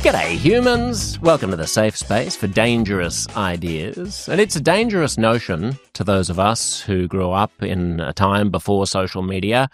G'day humans! Welcome to the safe space for dangerous ideas. And it's a dangerous notion to those of us who grew up in a time before social media.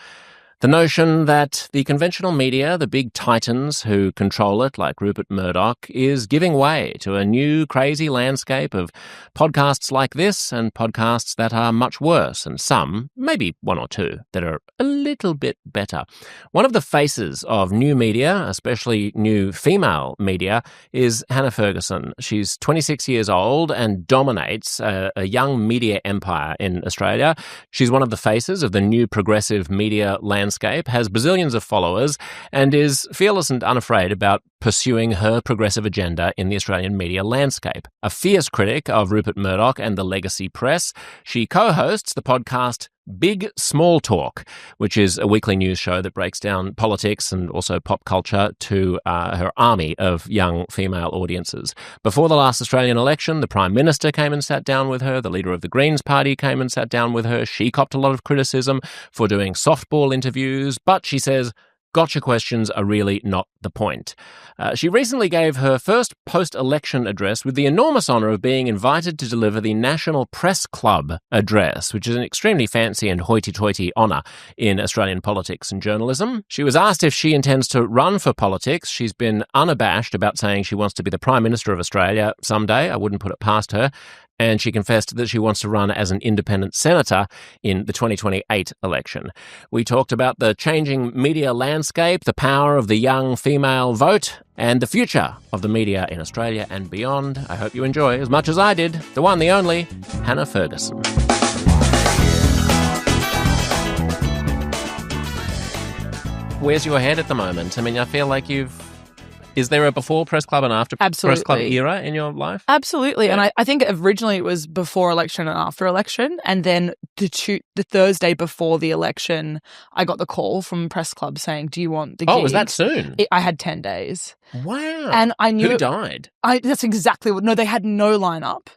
The notion that the conventional media, the big titans who control it, like Rupert Murdoch, is giving way to a new crazy landscape of podcasts like this and podcasts that are much worse, and some, maybe one or two, that are a little bit better. One of the faces of new media, especially new female media, is Hannah Ferguson. She's 26 years old and dominates a young media empire in Australia. She's one of the faces of the new progressive media landscape, has bazillions of followers, and is fearless and unafraid about pursuing her progressive agenda in the Australian media landscape. A fierce critic of Rupert Murdoch and the legacy press, she co-hosts the podcast Big Small Talk, which is a weekly news show that breaks down politics and also pop culture to her army of young female audiences. Before the last Australian election, the Prime Minister came and sat down with her. The leader of the Greens Party came and sat down with her. She copped a lot of criticism for doing softball interviews, but she says gotcha questions are really not the point. She recently gave her first post-election address with the enormous honour of being invited to deliver the National Press Club address, which is an extremely fancy and hoity-toity honour in Australian politics and journalism. She was asked if she intends to run for politics. She's been unabashed about saying she wants to be the Prime Minister of Australia someday. I wouldn't put it past her. And she confessed that she wants to run as an independent senator in the 2028 election. We talked about the changing media landscape, the power of the young female vote, and the future of the media in Australia and beyond. I hope you enjoy as much as I did. The one, the only, Hannah Ferguson. Where's your head at the moment? I mean, I feel like Is there a before Press Club and after Press Club era in your life? Absolutely. Yeah. And I think originally it was before election and after election. And then the Thursday before the election, I got the call from Press Club saying, do you want the gig? Oh, was that soon? I had 10 days. Wow. And I knew... Who died? That's exactly what... No, they had no lineup.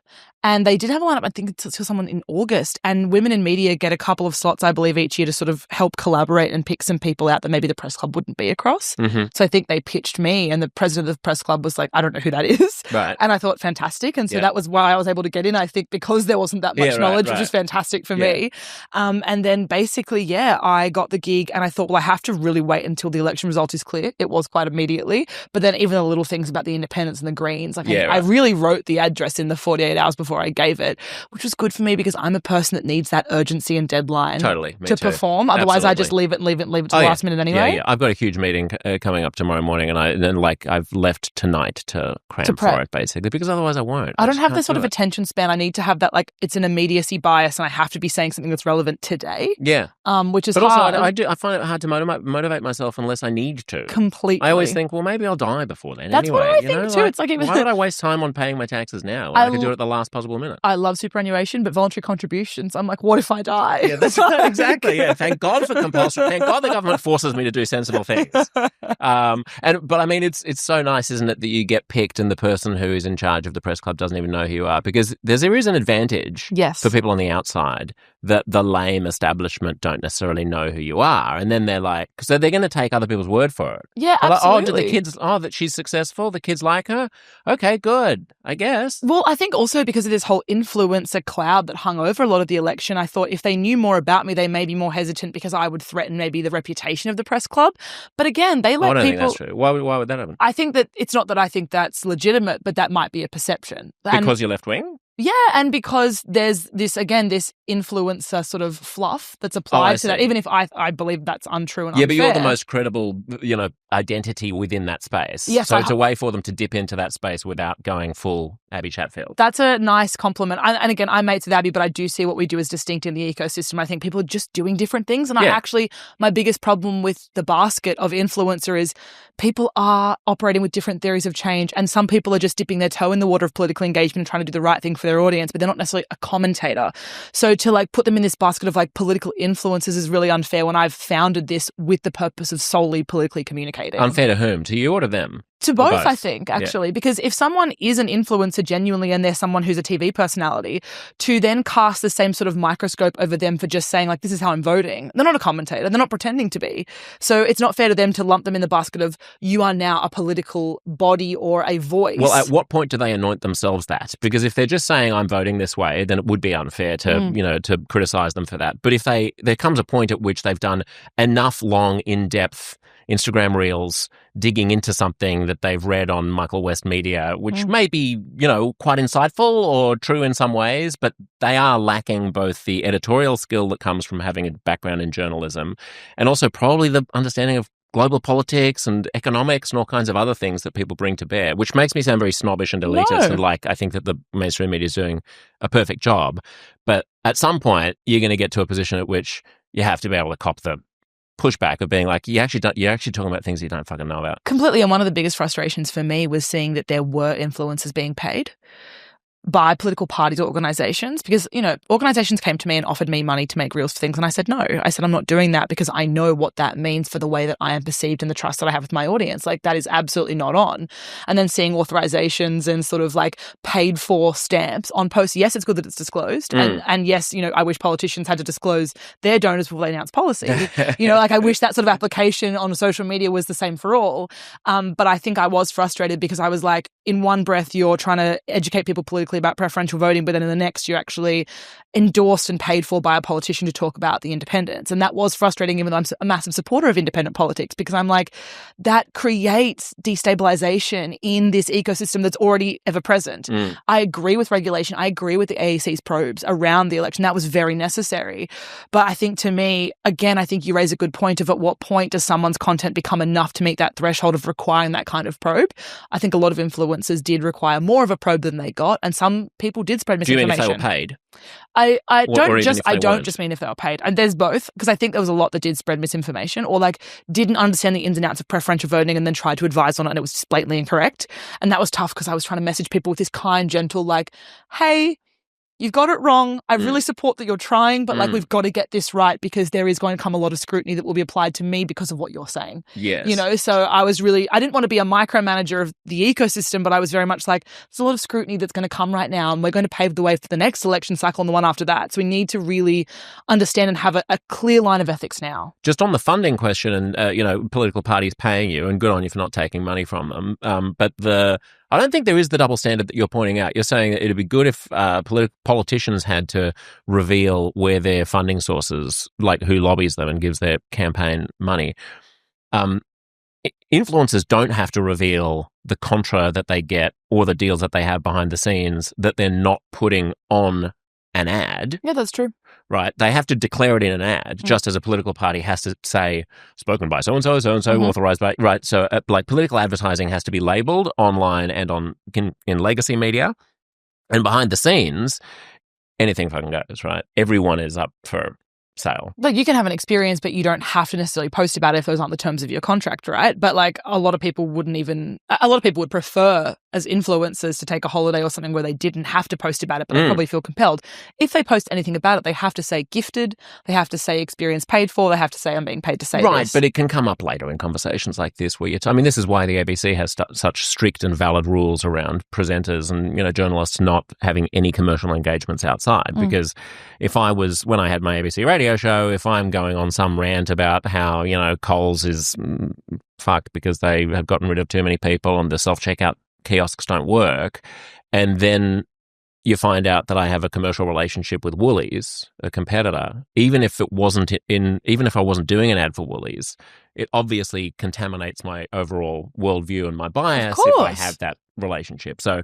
And they did have a lineup, I think, to someone in August. And women in media get a couple of slots, I believe, each year to sort of help collaborate and pick some people out that maybe the Press Club wouldn't be across. Mm-hmm. So I think they pitched me, and the president of the Press Club was like, I don't know who that is. Right. And I thought, fantastic. And so that was why I was able to get in, I think, because there wasn't that much knowledge, which was fantastic for me. And then basically, I got the gig, and I thought, well, I have to really wait until the election result is clear. It was quite immediately. But then even the little things about the independents and the Greens, I really wrote the address in the 48 hours before I gave it, which was good for me because I'm a person that needs that urgency and deadline to perform. Otherwise, I just leave it to the last minute anyway. Yeah. I've got a huge meeting coming up tomorrow morning, and I've left tonight to cram for it, basically, because otherwise I won't. I don't have the sort of attention span. I need to have that, it's an immediacy bias, and I have to be saying something that's relevant today. Yeah. Which is hard. But also, I find it hard to motivate myself unless I need to. Completely. I always think, well, maybe I'll die before then. That's anyway. what I think too. It's like why would I waste time on paying my taxes now? I could do it at the last possible minute. I love superannuation, but voluntary contributions, I'm like, what if I die? Yeah, that's exactly. Yeah, thank God for compulsory. Thank God the government forces me to do sensible things. But I mean, it's so nice, isn't it, that you get picked and the person who is in charge of the Press Club doesn't even know who you are, because there is an advantage for people on the outside that the lame establishment don't necessarily know who you are, and then they're like, so they're going to take other people's word for it. Yeah, they're absolutely. Like, that she's successful, the kids like her. Okay, good, I guess. Well, I think also because of this whole influencer cloud that hung over a lot of the election, I thought if they knew more about me, they may be more hesitant because I would threaten maybe the reputation of the Press Club. But again, they let I don't people... think that's true. Why would that happen? I think that it's not that I think that's legitimate, but that might be a perception. Because you're left-wing? Yeah, and because there's this influencer sort of fluff that's applied to that, even if I believe that's untrue and unfair. Yeah, but you're the most credible, identity within that space. Yes, so it's a way for them to dip into that space without going full Abby Chatfield. That's a nice compliment. And again, I'm mates with Abby, but I do see what we do as distinct in the ecosystem. I think people are just doing different things. And my biggest problem with the basket of influencer is people are operating with different theories of change, and some people are just dipping their toe in the water of political engagement and trying to do the right thing for their audience, but they're not necessarily a commentator. So to put them in this basket of political influencers is really unfair when I've founded this with the purpose of solely politically communicating. Unfair to whom? To you or to them? To both, I think, actually, because if someone is an influencer genuinely and they're someone who's a TV personality, to then cast the same sort of microscope over them for just saying, like, this is how I'm voting. They're not a commentator. They're not pretending to be. So it's not fair to them to lump them in the basket of, you are now a political body or a voice. Well, at what point do they anoint themselves that? Because if they're just saying, I'm voting this way, then it would be unfair to, to criticize them for that. But if there comes a point at which they've done enough long, in-depth Instagram reels digging into something that they've read on Michael West Media, which may be, quite insightful or true in some ways, but they are lacking both the editorial skill that comes from having a background in journalism and also probably the understanding of global politics and economics and all kinds of other things that people bring to bear, which makes me sound very snobbish and elitist. And I think that the mainstream media is doing a perfect job. But at some point, you're going to get to a position at which you have to be able to cop the pushback of being like, you're actually talking about things you don't fucking know about. Completely. And one of the biggest frustrations for me was seeing that there were influencers being paid by political parties or organizations, because, organizations came to me and offered me money to make reels for things. And I said, no. I said, I'm not doing that because I know what that means for the way that I am perceived and the trust that I have with my audience. Like, that is absolutely not on. And then seeing authorizations and sort of like paid for stamps on posts. Yes, it's good that it's disclosed. And yes, I wish politicians had to disclose their donors before they announce policy. I wish that sort of application on social media was the same for all. But I think I was frustrated because I was like, in one breath, you're trying to educate people politically about preferential voting, but then in the next you're actually endorsed and paid for by a politician to talk about the independents. And that was frustrating, even though I'm a massive supporter of independent politics, because I'm like, that creates destabilization in this ecosystem that's already ever present. I agree with regulation. I agree with the AEC's probes around the election. That was very necessary. But I think, to me, again, I think you raise a good point of at what point does someone's content become enough to meet that threshold of requiring that kind of probe? I think a lot of influencers did require more of a probe than they got, and some people did spread misinformation. Do you mean if they were paid? I don't just mean if they were paid. And there's both, because I think there was a lot that did spread misinformation or like didn't understand the ins and outs of preferential voting and then tried to advise on it and it was just blatantly incorrect. And that was tough because I was trying to message people with this kind, gentle, like, hey, you've got it wrong. I really support that you're trying, but like, we've got to get this right because there is going to come a lot of scrutiny that will be applied to me because of what you're saying. Yes. So I didn't want to be a micromanager of the ecosystem, but I was very much like, there's a lot of scrutiny that's going to come right now and we're going to pave the way for the next election cycle and the one after that. So we need to really understand and have a clear line of ethics now. Just on the funding question and, political parties paying you, and good on you for not taking money from them. But I don't think there is the double standard that you're pointing out. You're saying that it'd be good if politicians had to reveal where their funding sources, like who lobbies them and gives their campaign money. Influencers don't have to reveal the contra that they get or the deals that they have behind the scenes that they're not putting on an ad. Yeah, that's true. Right. They have to declare it in an ad, just as a political party has to say, spoken by so-and-so, authorized by, right. So political advertising has to be labeled online and in legacy media. And behind the scenes, anything fucking goes, right? Everyone is up for sale. Like, you can have an experience, but you don't have to necessarily post about it if those aren't the terms of your contract, right? But like, a lot of people would prefer as influencers to take a holiday or something where they didn't have to post about it, but they probably feel compelled. If they post anything about it, they have to say gifted, they have to say experience paid for, they have to say I'm being paid to say this. Right, but it can come up later in conversations like this where this is why the ABC has such strict and valid rules around presenters and, journalists not having any commercial engagements outside. Because when I had my ABC radio show, if I'm going on some rant about how, Coles is fucked because they have gotten rid of too many people and the self-checkout kiosks don't work, and then you find out that I have a commercial relationship with Woolies, a competitor, even if I wasn't doing an ad for Woolies, it obviously contaminates my overall worldview and my bias if I have that relationship. So,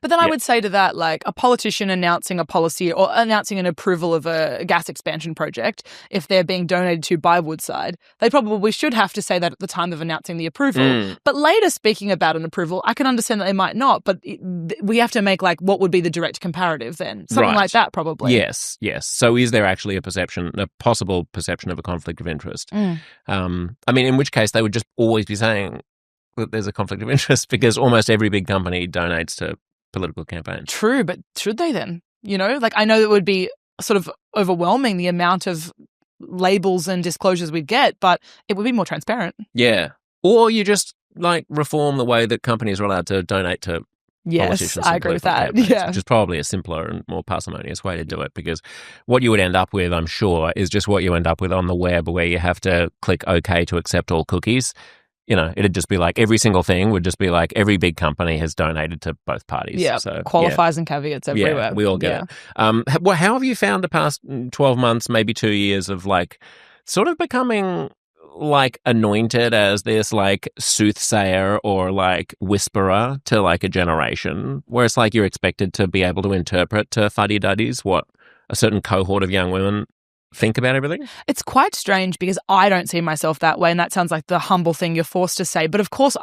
but then I would say to that, like, a politician announcing a policy or announcing an approval of a gas expansion project, if they're being donated to by Woodside, they probably should have to say that at the time of announcing the approval. But later, speaking about an approval, I can understand that they might not, but we have to make like what would be the direct comparative then. Something like that, probably. Yes. So is there actually a possible perception of a conflict of interest? In which case they would just always be saying that there's a conflict of interest because almost every big company donates to political campaigns. True, but should they then? I know it would be sort of overwhelming the amount of labels and disclosures we'd get, but it would be more transparent. Yeah. Or you just like reform the way that companies are allowed to donate to Yes, I agree with that. Yeah. Which is probably a simpler and more parsimonious way to do it, because what you would end up with, I'm sure, is just what you end up with on the web, where you have to click OK to accept all cookies. You know, it'd just be like every single thing would just be like every big company has donated to both parties. Yeah, so, qualifiers and caveats everywhere. Yeah, we all get it. Well, how have you found the past 12 months, maybe 2 years of like sort of becoming like anointed as this like soothsayer or like whisperer to like a generation, where it's like you're expected to be able to interpret to fuddy-duddies what a certain cohort of young women think about everything? It's quite strange because I don't see myself that way, and that sounds like the humble thing you're forced to say. But of course,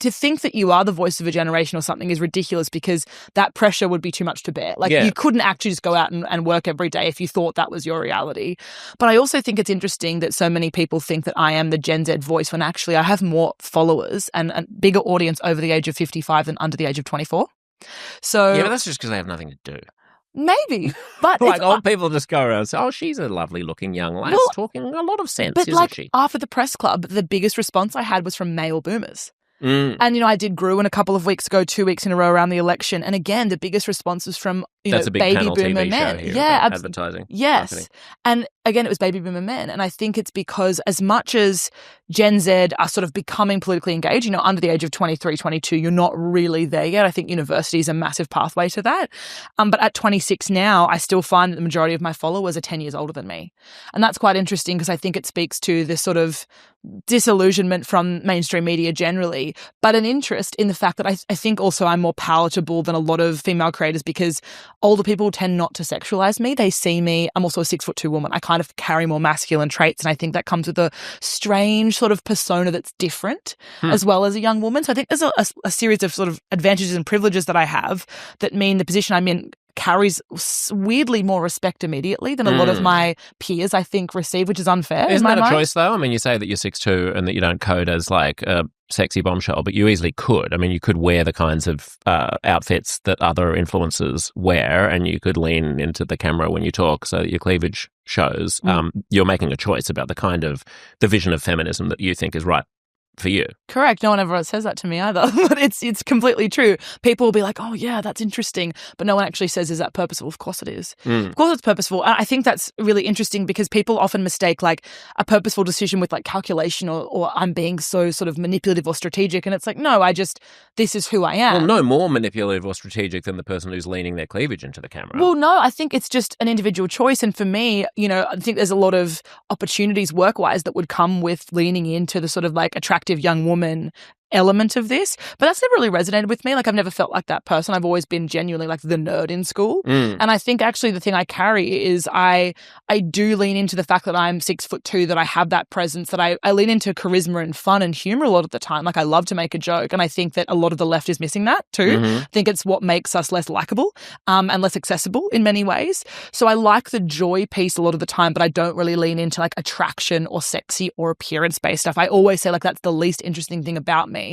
to think that you are the voice of a generation or something is ridiculous, because that pressure would be too much to bear. Like, you couldn't actually just go out and work every day if you thought that was your reality. But I also think it's interesting that so many people think that I am the Gen Z voice, when actually I have more followers and a bigger audience over the age of 55 than under the age of 24. So yeah, but that's just because they have nothing to do. Maybe, but like old people just go around and say, "Oh, she's a lovely-looking young lass talking a lot of sense, but isn't like, she?" After the press club, the biggest response I had was from male boomers. And, you know, I did Gruen a couple of weeks ago, 2 weeks in a row around the election. And again, the biggest response was from, That's a big baby panel boomer TV men. show here Yeah, advertising. Yes. Marketing. And again, it was baby boomer men. And I think it's because as much as Gen Z are sort of becoming politically engaged, under the age of 23, 22, you're not really there yet. I think university is a massive pathway to that. But at 26 now, I still find that the majority of my followers are 10 years older than me. And that's quite interesting, because I think it speaks to this sort of disillusionment from mainstream media generally, but an interest in the fact that I think also I'm more palatable than a lot of female creators, because older people tend not to sexualize me. They see me, I'm also a 6'2" woman. I kind of carry more masculine traits, and I think that comes with a strange sort of persona that's different as well as a young woman. So I think there's a series of sort of advantages and privileges that I have that mean the position I'm in carries weirdly more respect immediately than a lot of my peers, I think, receive, which is unfair. Isn't that a mind. choice, though? I mean, you say that you're 6'2" and that you don't code as like a sexy bombshell, but you easily could. I mean, you could wear the kinds of outfits that other influencers wear, and you could lean into the camera when you talk so that your cleavage shows. You're making a choice about the vision of feminism that you think is right for you. Correct. No one ever says that to me either, but it's completely true. People will be like, "Oh yeah, that's interesting," but no one actually says, "Is that purposeful?" Of course it is. Of course it's purposeful. And I think that's really interesting, because people often mistake like a purposeful decision with like calculation or I'm being so sort of manipulative or strategic, and it's like, no, this is who I am. Well, no more manipulative or strategic than the person who's leaning their cleavage into the camera. Well, no, I think it's just an individual choice. And for me, I think there's a lot of opportunities work-wise that would come with leaning into the sort of like attractive young woman element of this, but that's never really resonated with me. Like, I've never felt like that person. I've always been genuinely like the nerd in school. And I think actually the thing I carry is I do lean into the fact that I'm 6'2", that I have that presence, that I lean into charisma and fun and humor a lot of the time. Like, I love to make a joke, and I think that a lot of the left is missing that too. I think it's what makes us less likable and less accessible in many ways. So I like the joy piece a lot of the time, but I don't really lean into like attraction or sexy or appearance-based stuff. I always say like that's the least interesting thing about me.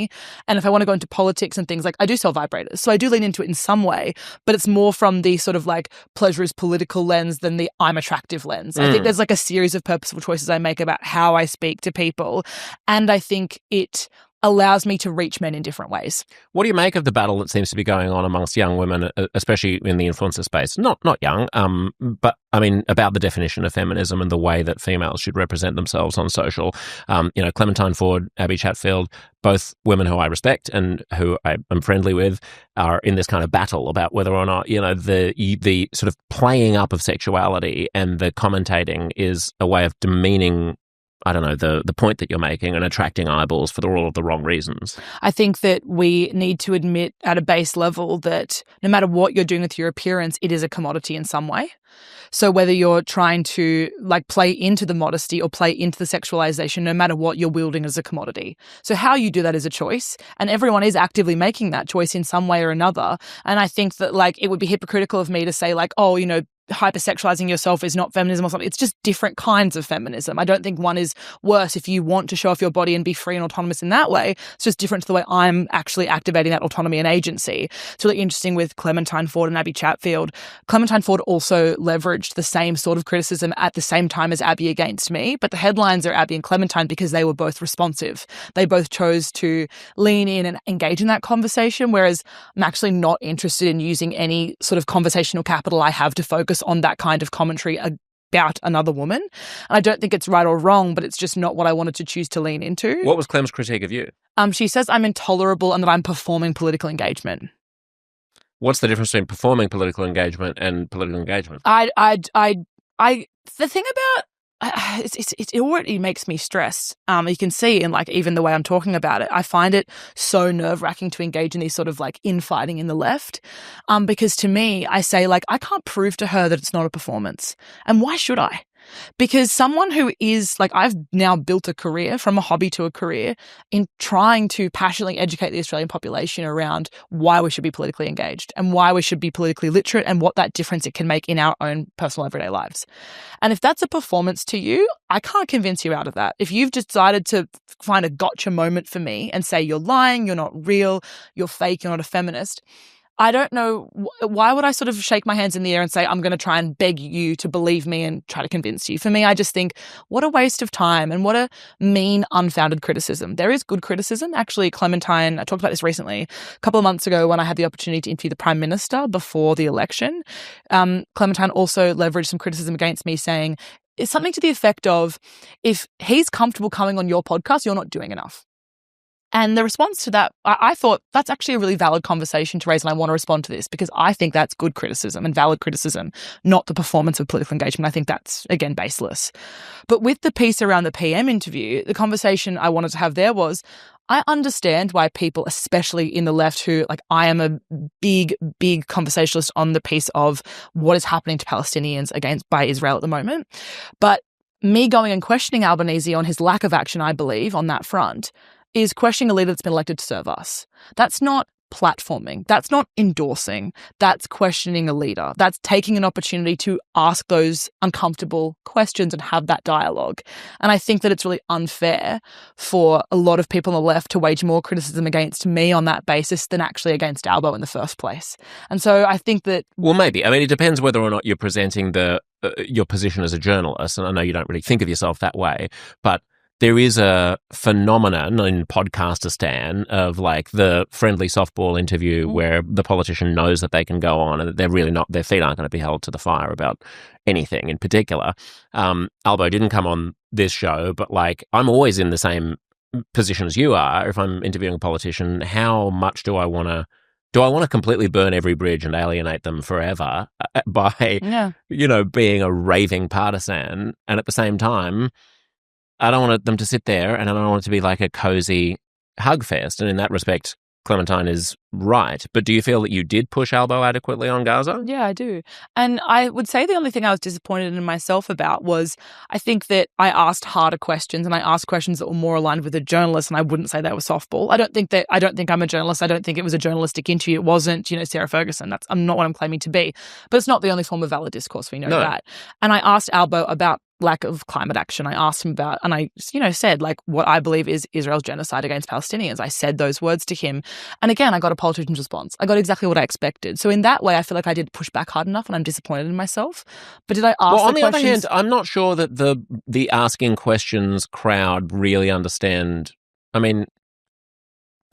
And if I want to go into politics and things, like I do sell vibrators, so I do lean into it in some way, but it's more from the sort of like pleasure is political lens than the I'm attractive lens. I think there's like a series of purposeful choices I make about how I speak to people, and I think it allows me to reach men in different ways. What do you make of the battle that seems to be going on amongst young women, especially in the influencer space? Not young, but I mean about the definition of feminism and the way that females should represent themselves on social. Clementine Ford, Abby Chatfield, both women who I respect and who I am friendly with, are in this kind of battle about whether or not, the sort of playing up of sexuality and the commentating is a way of demeaning, I don't know, the point that you're making and attracting eyeballs for all of the wrong reasons. I think that we need to admit at a base level that no matter what you're doing with your appearance, it is a commodity in some way. So whether you're trying to like play into the modesty or play into the sexualization, no matter what, you're wielding as a commodity. So how you do that is a choice, and everyone is actively making that choice in some way or another. And I think that like it would be hypocritical of me to say like, hypersexualizing yourself is not feminism or something. It's just different kinds of feminism. I don't think one is worse if you want to show off your body and be free and autonomous in that way. It's just different to the way I'm actually activating that autonomy and agency. It's really interesting with Clementine Ford and Abby Chatfield. Clementine Ford also leveraged the same sort of criticism at the same time as Abby against me, but the headlines are Abby and Clementine because they were both responsive. They both chose to lean in and engage in that conversation, whereas I'm actually not interested in using any sort of conversational capital I have to focus on that kind of commentary about another woman. And I don't think it's right or wrong, but it's just not what I wanted to choose to lean into. What was Clem's critique of you? She says I'm intolerable and that I'm performing political engagement. What's the difference between performing political engagement and political engagement? The thing about it already makes me stressed. You can see in like even the way I'm talking about it, I find it so nerve-wracking to engage in these sort of like infighting in the left. Because to me, I say like, I can't prove to her that it's not a performance. And why should I? Because someone who is like, I've now built a career from a hobby to a career in trying to passionately educate the Australian population around why we should be politically engaged and why we should be politically literate and what that difference it can make in our own personal everyday lives. And if that's a performance to you, I can't convince you out of that. If you've decided to find a gotcha moment for me and say you're lying, you're not real, you're fake, you're not a feminist, I don't know, why would I sort of shake my hands in the air and say, I'm going to try and beg you to believe me and try to convince you? For me, I just think, what a waste of time and what a mean, unfounded criticism. There is good criticism. Actually, Clementine, I talked about this recently, a couple of months ago when I had the opportunity to interview the Prime Minister before the election. Clementine also leveraged some criticism against me saying, it's something to the effect of, if he's comfortable coming on your podcast, you're not doing enough. And the response to that, I thought that's actually a really valid conversation to raise, and I want to respond to this because I think that's good criticism and valid criticism, not the performance of political engagement. I think that's, again, baseless. But with the piece around the PM interview, the conversation I wanted to have there was, I understand why people, especially in the left, who, like, I am a big, big conversationalist on the piece of what is happening to Palestinians by Israel at the moment. But me going and questioning Albanese on his lack of action, I believe, on that front, is questioning a leader that's been elected to serve us. That's not platforming. That's not endorsing. That's questioning a leader. That's taking an opportunity to ask those uncomfortable questions and have that dialogue. And I think that it's really unfair for a lot of people on the left to wage more criticism against me on that basis than actually against Albo in the first place. And so I think that... Well, maybe. I mean, it depends whether or not you're presenting your position as a journalist. And I know you don't really think of yourself that way, but there is a phenomenon in podcastistan of like the friendly softball interview where the politician knows that they can go on and that they're really not, their feet aren't going to be held to the fire about anything in particular. Albo didn't come on this show, but like I'm always in the same position as you are. If I'm interviewing a politician, how much do I want to completely burn every bridge and alienate them forever by, being a raving partisan? And at the same time, I don't want them to sit there and I don't want it to be like a cozy hug fest. And in that respect, Clementine is right. But do you feel that you did push Albo adequately on Gaza? Yeah, I do. And I would say the only thing I was disappointed in myself about was I think that I asked harder questions and I asked questions that were more aligned with a journalist, and I wouldn't say they were softball. I don't think I'm a journalist. I don't think it was a journalistic interview. It wasn't, Sarah Ferguson. I'm not what I'm claiming to be. But it's not the only form of valid discourse. We know that. And I asked Albo about lack of climate action. I asked him about, and I, said like what I believe is Israel's genocide against Palestinians. I said those words to him. And again, I got a politician's response. I got exactly what I expected. So in that way, I feel like I did push back hard enough and I'm disappointed in myself. But did I ask on the questions? other hand, I'm not sure that the asking questions crowd really understand. I mean,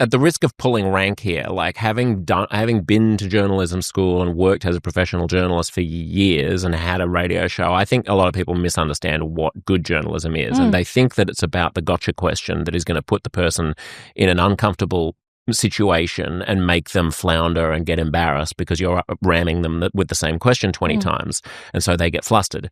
at the risk of pulling rank here, like having been to journalism school and worked as a professional journalist for years and had a radio show, I think a lot of people misunderstand what good journalism is. And they think that it's about the gotcha question that is going to put the person in an uncomfortable situation and make them flounder and get embarrassed because you're ramming them with the same question 20 times. And so they get flustered.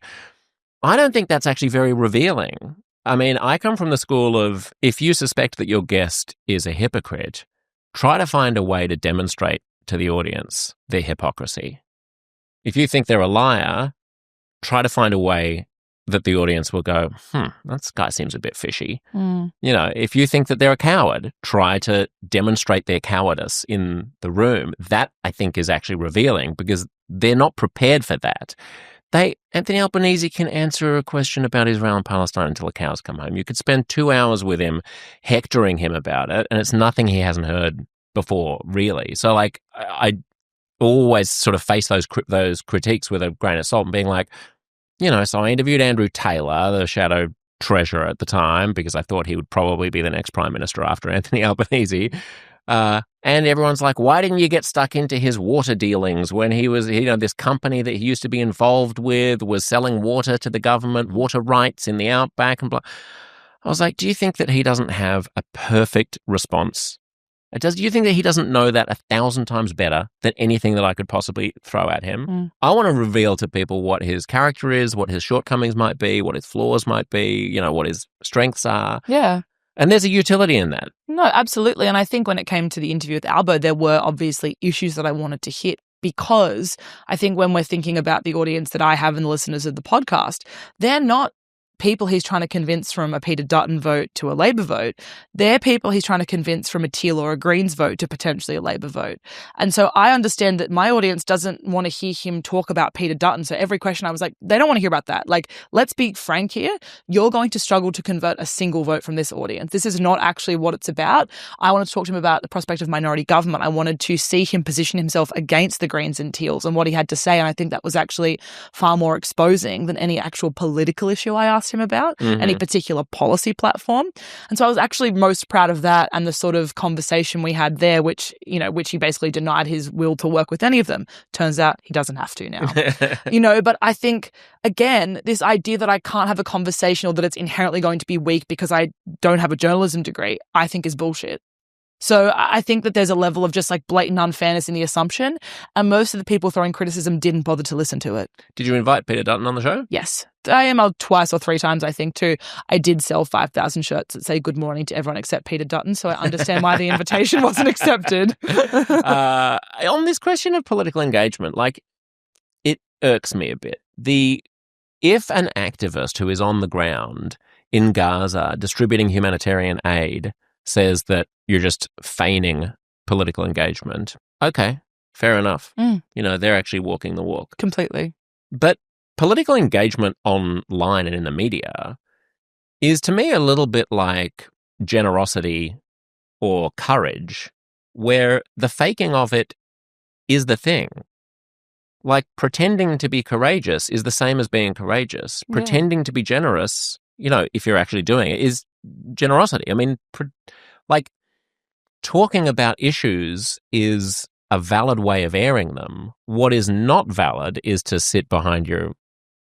I don't think that's actually very revealing. I mean, I come from the school of, if you suspect that your guest is a hypocrite, try to find a way to demonstrate to the audience their hypocrisy. If you think they're a liar, try to find a way that the audience will go, that guy seems a bit fishy. If you think that they're a coward, try to demonstrate their cowardice in the room. That, I think, is actually revealing because they're not prepared for that. Anthony Albanese can answer a question about Israel and Palestine until the cows come home. You could spend 2 hours with him, hectoring him about it, and it's nothing he hasn't heard before, really. So, like, I always sort of face those critiques with a grain of salt and being like, so I interviewed Andrew Taylor, the shadow treasurer at the time, because I thought he would probably be the next prime minister after Anthony Albanese. And everyone's like, why didn't you get stuck into his water dealings when he was, this company that he used to be involved with was selling water to the government, water rights in the outback and blah. I was like, do you think that he doesn't have a perfect response? Do you think that he doesn't know that 1,000 times better than anything that I could possibly throw at him? I want to reveal to people what his character is, what his shortcomings might be, what his flaws might be, what his strengths are. Yeah. And there's a utility in that. No, absolutely. And I think when it came to the interview with Albo, there were obviously issues that I wanted to hit, because I think when we're thinking about the audience that I have and the listeners of the podcast, they're not people he's trying to convince from a Peter Dutton vote to a Labor vote. They're people he's trying to convince from a Teal or a Greens vote to potentially a Labor vote. And so I understand that my audience doesn't want to hear him talk about Peter Dutton. So every question I was like, they don't want to hear about that. Like, let's be frank here. You're going to struggle to convert a single vote from this audience. This is not actually what it's about. I wanted to talk to him about the prospect of minority government. I wanted to see him position himself against the Greens and Teals and what he had to say. And I think that was actually far more exposing than any actual political issue I asked him about, any particular policy platform. And so I was actually most proud of that and the sort of conversation we had there, which he basically denied his will to work with any of them. Turns out he doesn't have to now. But I think, again, this idea that I can't have a conversation or that it's inherently going to be weak because I don't have a journalism degree, I think is bullshit. So I think that there's a level of just like blatant unfairness in the assumption, and most of the people throwing criticism didn't bother to listen to it. Did you invite Peter Dutton on the show? Yes. I emailed twice or three times, I think, too. I did sell 5,000 shirts that say good morning to everyone except Peter Dutton, so I understand why the invitation wasn't accepted. On this question of political engagement, like, it irks me a bit. If an activist who is on the ground in Gaza distributing humanitarian aid says that you're just feigning political engagement, okay, fair enough. They're actually walking the walk. Completely. But political engagement online and in the media is, to me, a little bit like generosity or courage, where the faking of it is the thing. Like, pretending to be courageous is the same as being courageous. Yeah. Pretending to be generous, if you're actually doing it, is generosity. I mean, talking about issues is a valid way of airing them. What is not valid is to sit behind your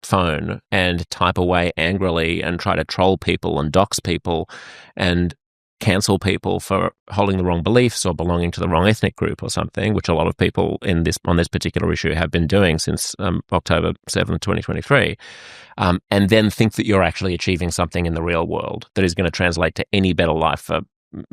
phone and type away angrily and try to troll people and dox people and cancel people for holding the wrong beliefs or belonging to the wrong ethnic group or something, which a lot of people on this particular issue have been doing since October 7th, 2023, and then think that you're actually achieving something in the real world that is going to translate to any better life for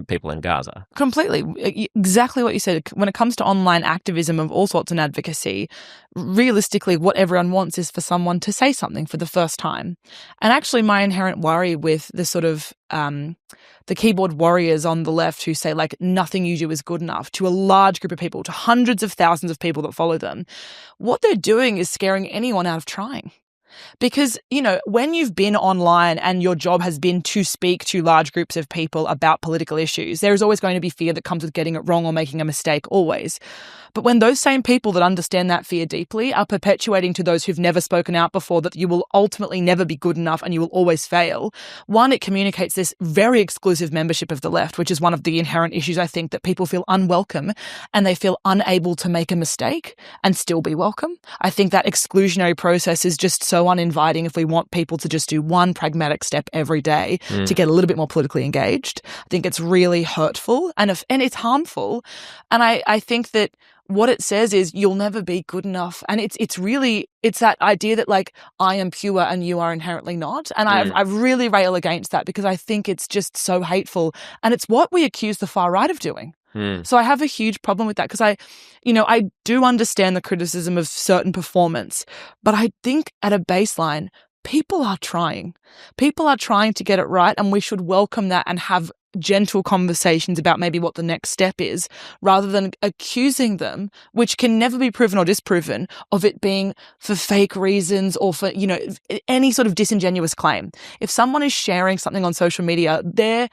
people in Gaza. Completely. Exactly what you said. When it comes to online activism of all sorts and advocacy, realistically, what everyone wants is for someone to say something for the first time. And actually, my inherent worry with the sort of the keyboard warriors on the left who say, like, nothing you do is good enough to a large group of people, to hundreds of thousands of people that follow them, what they're doing is scaring anyone out of trying. Because, when you've been online and your job has been to speak to large groups of people about political issues, there is always going to be fear that comes with getting it wrong or making a mistake, always. But when those same people that understand that fear deeply are perpetuating to those who've never spoken out before that you will ultimately never be good enough and you will always fail, one, it communicates this very exclusive membership of the left, which is one of the inherent issues, I think, that people feel unwelcome and they feel unable to make a mistake and still be welcome. I think that exclusionary process is just so uninviting if we want people to just do one pragmatic step every day to get a little bit more politically engaged. I think it's really hurtful and it's harmful. And I think that what it says is you'll never be good enough. And it's that idea that, like, I am pure and you are inherently not. And I really rail against that because I think it's just so hateful. And it's what we accuse the far right of doing. So I have a huge problem with that because I do understand the criticism of certain performance, but I think at a baseline, people are trying. People are trying to get it right, and we should welcome that and have gentle conversations about maybe what the next step is, rather than accusing them, which can never be proven or disproven, of it being for fake reasons or for, any sort of disingenuous claim. If someone is sharing something on social media, they're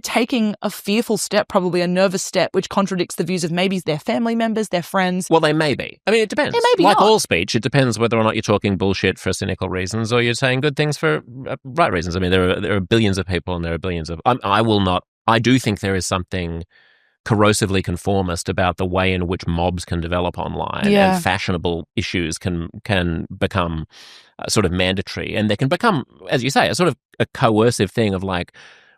taking a fearful step, probably a nervous step, which contradicts the views of maybe their family members, their friends. Well, they may be. I mean, it depends. It may be like not. all speech, it depends whether or not you're talking bullshit for cynical reasons or you're saying good things for right reasons. I mean, there are billions of people and there are billions of... I do think there is something corrosively conformist about the way in which mobs can develop online and fashionable issues can become sort of mandatory, and they can become, as you say, a sort of a coercive thing of like,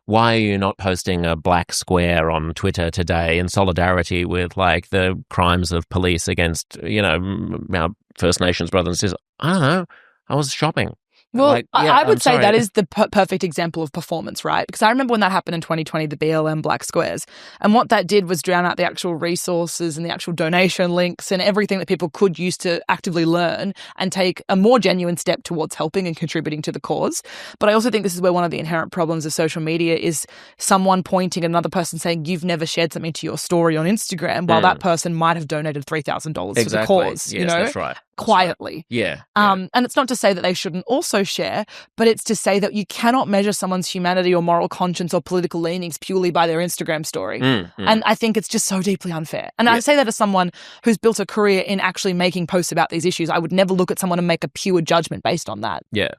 why are you not posting a black square on Twitter today in solidarity with like the crimes of police against, our First Nations brothers and sisters? I don't know. I was shopping. Well, I would say that is the perfect example of performance, right? Because I remember when that happened in 2020, the BLM Black Squares. And what that did was drown out the actual resources and the actual donation links and everything that people could use to actively learn and take a more genuine step towards helping and contributing to the cause. But I also think this is where one of the inherent problems of social media is someone pointing at another person saying, you've never shared something to your story on Instagram, while that person might have donated $3,000 for the cause, Yes, that's right. Quietly. Yeah. And it's not to say that they shouldn't also share, but it's to say that you cannot measure someone's humanity or moral conscience or political leanings purely by their Instagram story. And I think it's just so deeply unfair. And I say that as someone who's built a career in actually making posts about these issues. I would never look at someone and make a pure judgment based on that. Yeah.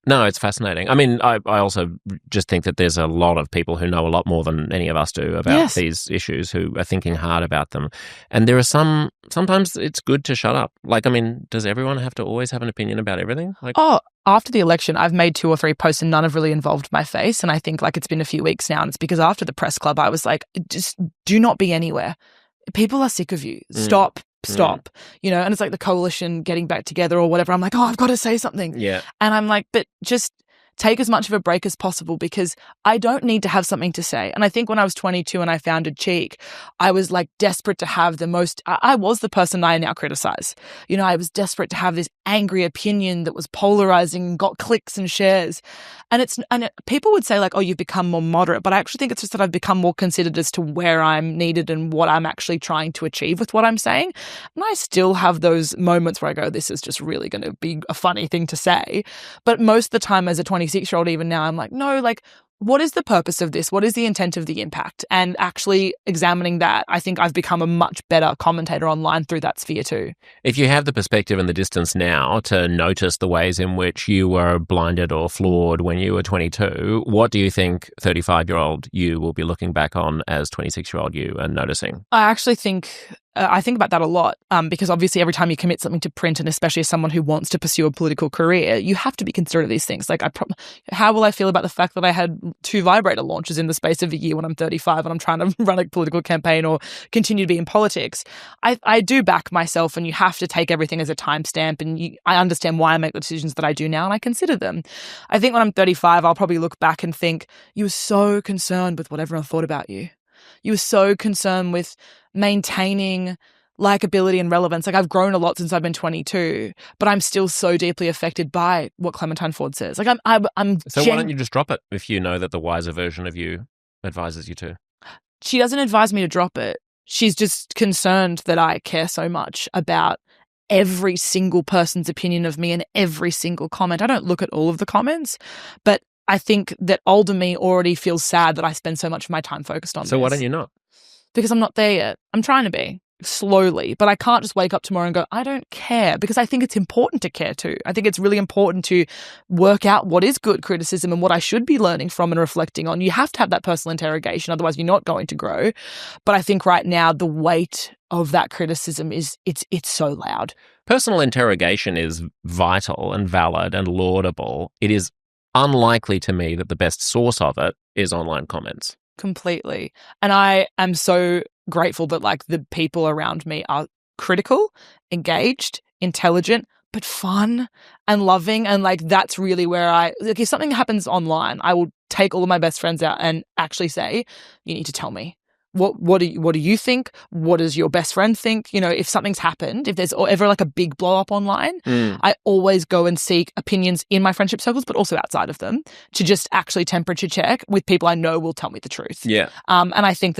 No, it's fascinating. I mean, I also just think that there's a lot of people who know a lot more than any of us do about these issues, who are thinking hard about them. And there are sometimes it's good to shut up. Like, I mean, does everyone have to always have an opinion about everything? After the election, I've made 2 or 3 posts and none have really involved my face. And I think like it's been a few weeks now. And it's because after the press club, I was like, just do not be anywhere. People are sick of you. Stop. And it's like the coalition getting back together or whatever. I'm like, I've got to say something. Yeah. And I'm like, but just take as much of a break as possible, because I don't need to have something to say. And I think when I was 22 and I founded Cheek, I was like desperate to have I was the person I now criticize. I was desperate to have this angry opinion that was polarizing and got clicks and shares. And people would say like, oh, you've become more moderate, but I actually think it's just that I've become more considered as to where I'm needed and what I'm actually trying to achieve with what I'm saying. And I still have those moments where I go, this is just really going to be a funny thing to say. But most of the time as a 26-year-old, even now, I'm like, no, like, what is the purpose of this? What is the intent of the impact? And actually examining that, I think I've become a much better commentator online through that sphere too. If you have the perspective and the distance now to notice the ways in which you were blinded or flawed when you were 22, what do you think 35-year-old you will be looking back on as 26-year-old you and noticing? I actually think... I think about that a lot because obviously every time you commit something to print, and especially as someone who wants to pursue a political career, you have to be considerate of these things. Like, how will I feel about the fact that I had 2 vibrator launches in the space of a year when I'm 35 and I'm trying to run a political campaign or continue to be in politics? I do back myself, and you have to take everything as a timestamp, and I understand why I make the decisions that I do now, and I consider them. I think when I'm 35, I'll probably look back and think, you were so concerned with what everyone thought about you. You were so concerned with maintaining likability and relevance. Like, I've grown a lot since I've been 22, but I'm still so deeply affected by what Clementine Ford says. Like, I'm. So why don't you just drop it if you know that the wiser version of you advises you to? She doesn't advise me to drop it. She's just concerned that I care so much about every single person's opinion of me and every single comment. I don't look at all of the comments, but I think that older me already feels sad that I spend so much of my time focused on this. So why don't you not? Because I'm not there yet. I'm trying to be, slowly. But I can't just wake up tomorrow and go, I don't care, because I think it's important to care too. I think it's really important to work out what is good criticism and what I should be learning from and reflecting on. You have to have that personal interrogation, otherwise you're not going to grow. But I think right now the weight of that criticism it's so loud. Personal interrogation is vital and valid and laudable. It is unlikely to me that the best source of it is online comments. Completely. And I am so grateful that like the people around me are critical, engaged, intelligent, but fun and loving. And like, that's really where if something happens online, I will take all of my best friends out and actually say, you need to tell me. What do you think? What does your best friend think? You know, if something's happened, if there's ever like a big blow up online, I always go and seek opinions in my friendship circles, but also outside of them, to just actually temperature check with people I know will tell me the truth. Yeah. And I think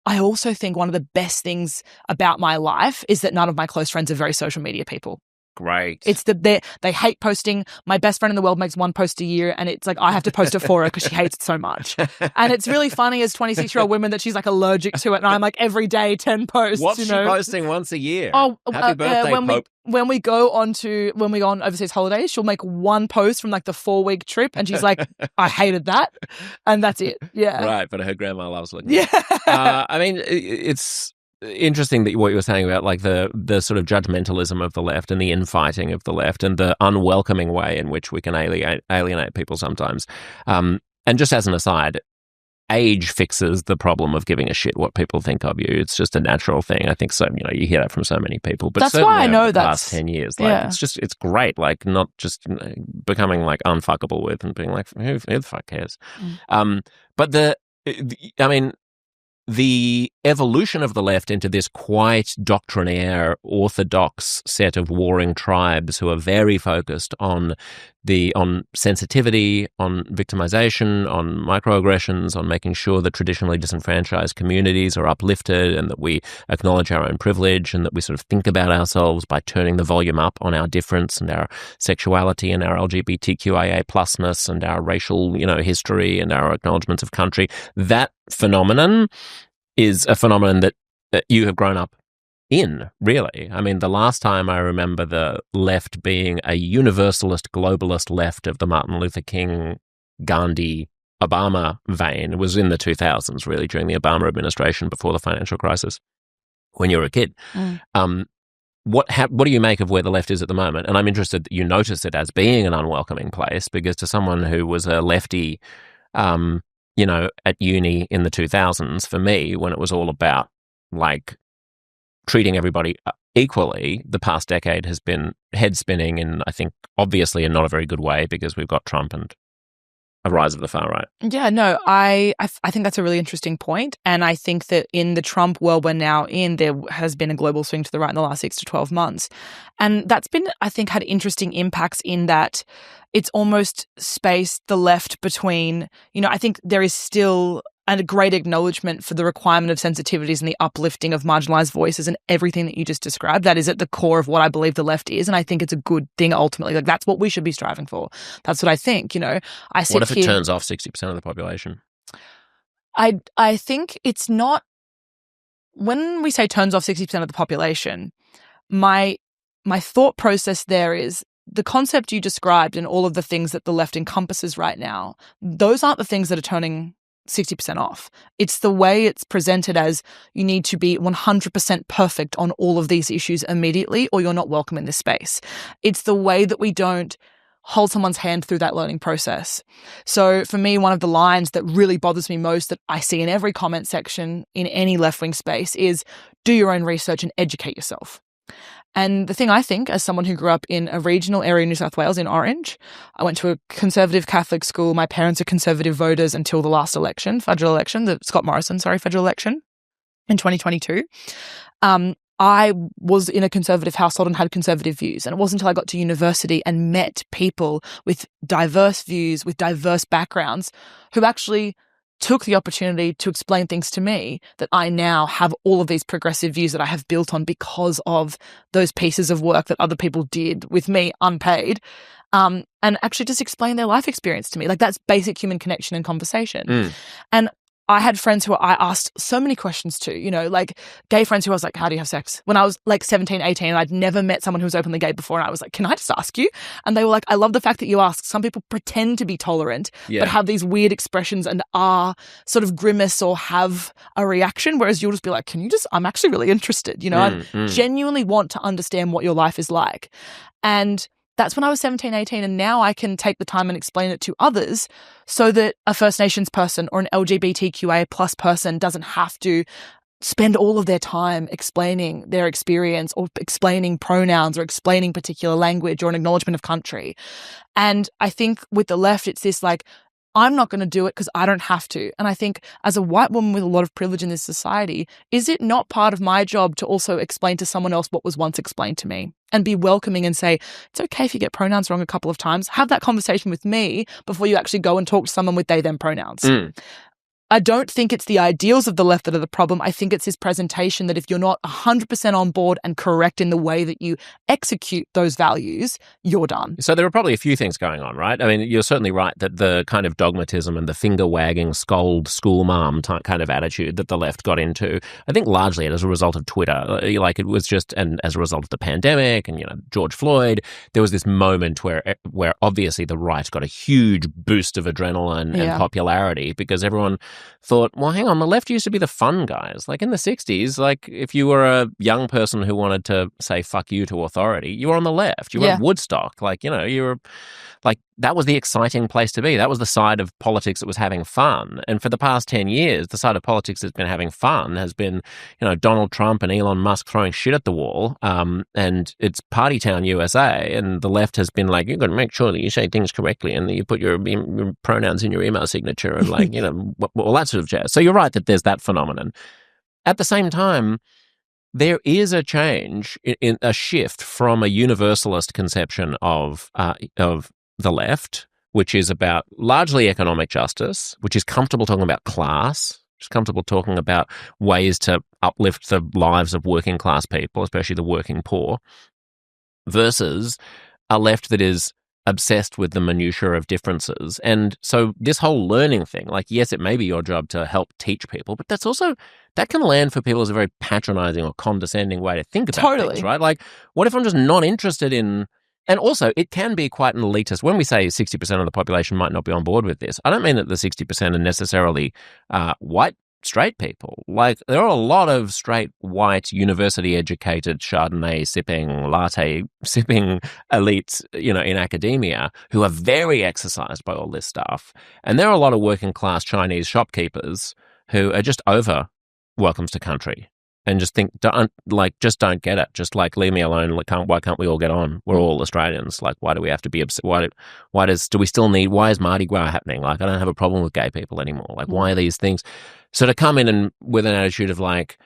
I also think one of the best things about my life is that none of my close friends are very social media people. Great. It's they hate posting. My best friend in the world makes one post a year, and it's like I have to post it for her because she hates it so much. And it's really funny as 26-year-old women that she's like allergic to it, and I'm like every day 10 posts. What's she posting once a year? Oh, happy birthday, Pope. When we go on overseas holidays, she'll make one post from like the 4-week trip, and she's like, "I hated that," and that's it. Yeah, right. But her grandma loves looking. Yeah, I mean, it's interesting that what you were saying about like the sort of judgmentalism of the left and the infighting of the left and the unwelcoming way in which we can alienate people sometimes. And just as an aside, age fixes the problem of giving a shit what people think of you. It's just a natural thing. I think so. You know, you hear that from so many people. But that's why I know the past 10 years, like it's great. Like not just becoming like unfuckable with and being like, who the fuck cares? But the evolution of the left into this quite doctrinaire, orthodox set of warring tribes who are very focused on sensitivity, on victimization, on microaggressions, on making sure that traditionally disenfranchised communities are uplifted and that we acknowledge our own privilege and that we sort of think about ourselves by turning the volume up on our difference and our sexuality and our LGBTQIA plusness and our racial, history and our acknowledgements of country. That phenomenon is a phenomenon that you have grown up in, really. I mean, the last time I remember the left being a universalist, globalist left of the Martin Luther King, Gandhi, Obama vein was in the 2000s, really, during the Obama administration before the financial crisis, when you were a kid. What do you make of where the left is at the moment? And I'm interested that you notice it as being an unwelcoming place, because to someone who was a lefty, at uni in the 2000s, for me, when it was all about like treating everybody equally, the past decade has been head spinning in, I think, obviously in not a very good way, because we've got Trump and a rise of the far right. Yeah, no, I think that's a really interesting point. And I think that in the Trump world we're now in, there has been a global swing to the right in the last 6 to 12 months. And that's been, I think, had interesting impacts in that it's almost spaced the left between, I think there is still a great acknowledgement for the requirement of sensitivities and the uplifting of marginalized voices and everything that you just described. That is at the core of what I believe the left is. And I think it's a good thing ultimately. Like, that's what we should be striving for. That's what I think, What if it turns off 60% of the population? I think it's not, when we say turns off 60% of the population, my thought process there is the concept you described and all of the things that the left encompasses right now, those aren't the things that are turning 60% off. It's the way it's presented as you need to be 100% perfect on all of these issues immediately or you're not welcome in this space. It's the way that we don't hold someone's hand through that learning process. So for me, one of the lines that really bothers me most that I see in every comment section in any left-wing space is do your own research and educate yourself. And the thing I think, as someone who grew up in a regional area in New South Wales in Orange, I went to a conservative Catholic school. My parents are conservative voters until the last election, the Scott Morrison federal election in 2022. I was in a conservative household and had conservative views. And it wasn't until I got to university and met people with diverse views, with diverse backgrounds, who actually took the opportunity to explain things to me that I now have all of these progressive views that I have built on because of those pieces of work that other people did with me unpaid, and actually just explain their life experience to me. Like, that's basic human connection and conversation. And I had friends who I asked so many questions to, like gay friends who I was like, how do you have sex? When I was like 17, 18, and I'd never met someone who was openly gay before. And I was like, can I just ask you? And they were like, I love the fact that you ask. Some people pretend to be tolerant, but have these weird expressions and are sort of grimace or have a reaction. Whereas you'll just be like, I'm actually really interested. I genuinely want to understand what your life is like. And that's when I was 17, 18, and now I can take the time and explain it to others so that a First Nations person or an LGBTQIA plus person doesn't have to spend all of their time explaining their experience or explaining pronouns or explaining particular language or an acknowledgement of country. And I think with the left, it's this like, I'm not going to do it because I don't have to. And I think as a white woman with a lot of privilege in this society, is it not part of my job to also explain to someone else what was once explained to me and be welcoming and say, it's okay if you get pronouns wrong a couple of times. Have that conversation with me before you actually go and talk to someone with they, them pronouns. I don't think it's the ideals of the left that are the problem. I think it's his presentation that if you're not 100% on board and correct in the way that you execute those values, you're done. So there are probably a few things going on, right? I mean, you're certainly right that the kind of dogmatism and the finger-wagging, scold school mom kind of attitude that the left got into, I think largely as a result of Twitter. Like it was just, and as a result of the pandemic and, George Floyd, there was this moment where obviously the right got a huge boost of adrenaline and popularity because everyone thought, well, hang on, the left used to be the fun guys. Like in the 60s, like if you were a young person who wanted to say fuck you to authority, you were on the left. You were at Woodstock. Like, you were like, that was the exciting place to be. That was the side of politics that was having fun. And for the past 10 years, the side of politics that's been having fun has been, Donald Trump and Elon Musk throwing shit at the wall. And it's Party Town USA. And the left has been like, you've got to make sure that you say things correctly and that you put your pronouns in your email signature and like, all that sort of jazz. So you're right that there's that phenomenon. At the same time, there is a change in a shift from a universalist conception of the left, which is about largely economic justice, which is comfortable talking about class, which is comfortable talking about ways to uplift the lives of working class people, especially the working poor, versus a left that is obsessed with the minutiae of differences. And so this whole learning thing, like, yes, it may be your job to help teach people, but that can land for people as a very patronizing or condescending way to think about things, right? Like, what if I'm just not interested in... And also, it can be quite an elitist. When we say 60% of the population might not be on board with this, I don't mean that the 60% are necessarily white straight people. Like, there are a lot of straight, white, university-educated, Chardonnay sipping, latte sipping elites, in academia who are very exercised by all this stuff. And there are a lot of working-class Chinese shopkeepers who are just over welcomes to country and just think, don't get it. Just like, leave me alone. Why can't we all get on? We're all Australians. Like, why do we have to be upset? Why is Mardi Gras happening? Like, I don't have a problem with gay people anymore. Like, why are these things? So to come in and with an attitude of like,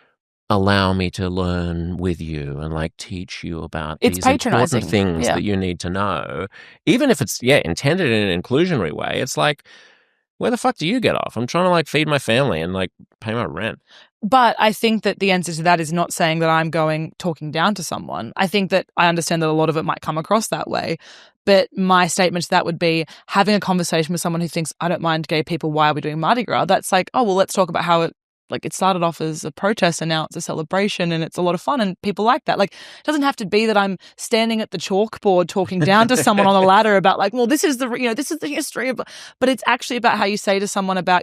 allow me to learn with you and like teach you about these important things that you need to know, even if it's intended in an inclusionary way, it's like, where the fuck do you get off? I'm trying to like feed my family and like pay my rent. But I think that the answer to that is not saying that I'm talking down to someone. I think that I understand that a lot of it might come across that way. But my statement to that would be having a conversation with someone who thinks, I don't mind gay people, why are we doing Mardi Gras? That's like, oh, well, let's talk about how it started off as a protest and now it's a celebration and it's a lot of fun and people like that. Like, it doesn't have to be that I'm standing at the chalkboard talking down to someone on the ladder about like, well, this is the history of, but it's actually about how you say to someone about,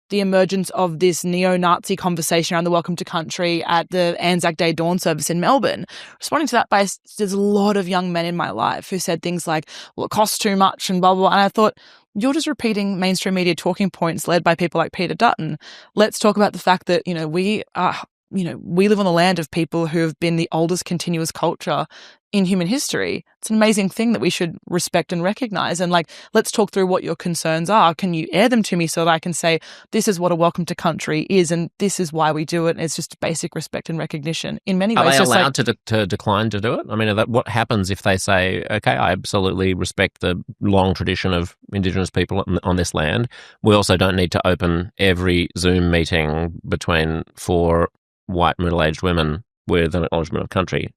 the emergence of this neo-Nazi conversation around the Welcome to Country at the Anzac Day dawn service in Melbourne. Responding to that by, there's a lot of young men in my life who said things like, well, it costs too much and blah, blah, blah. And I thought, you're just repeating mainstream media talking points led by people like Peter Dutton. Let's talk about the fact that, we live on the land of people who have been the oldest continuous culture in human history. It's an amazing thing that we should respect and recognize. And like, let's talk through what your concerns are. Can you air them to me so that I can say, this is what a welcome to country is and this is why we do it. And it's just basic respect and recognition in many ways. Are they allowed to decline to do it? I mean, what happens if they say, okay, I absolutely respect the long tradition of Indigenous people on this land. We also don't need to open every Zoom meeting between 4 white middle-aged women with an acknowledgement of country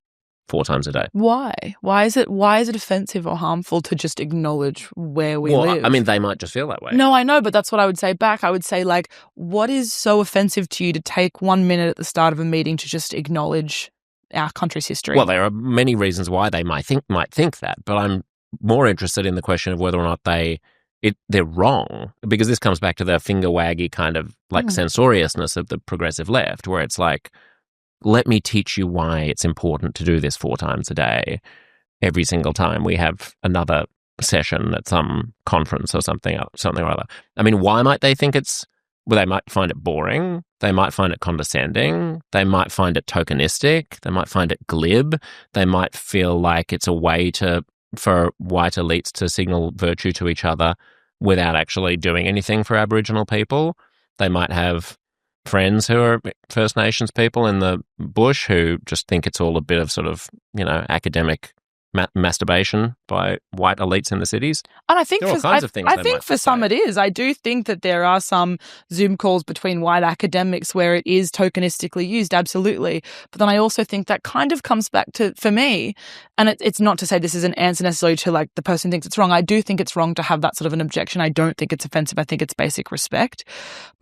4 times a day. Why? Why is it offensive or harmful to just acknowledge where we live? I mean, they might just feel that way. No, I know, but that's what I would say back. I would say, like, what is so offensive to you to take 1 minute at the start of a meeting to just acknowledge our country's history? Well, there are many reasons why they might think that, but I'm more interested in the question of whether or not they're wrong, because this comes back to the finger-waggy kind of like censoriousness of the progressive left, where it's like, let me teach you why it's important to do this 4 times a day, every single time we have another session at some conference or something or other. I mean, why might they think they might find it boring, they might find it condescending, they might find it tokenistic, they might find it glib, they might feel like it's a way for white elites to signal virtue to each other. without actually doing anything for Aboriginal people. They might have friends who are First Nations people in the bush who just think it's all a bit of sort of, academic masturbation by white elites in the cities. And I think there are all kinds of things. I think for some it is. I do think that there are some Zoom calls between white academics where it is tokenistically used, absolutely. But then I also think that kind of comes back to, for me, and it's not to say this is an answer necessarily to like the person thinks it's wrong. I do think it's wrong to have that sort of an objection. I don't think it's offensive. I think it's basic respect.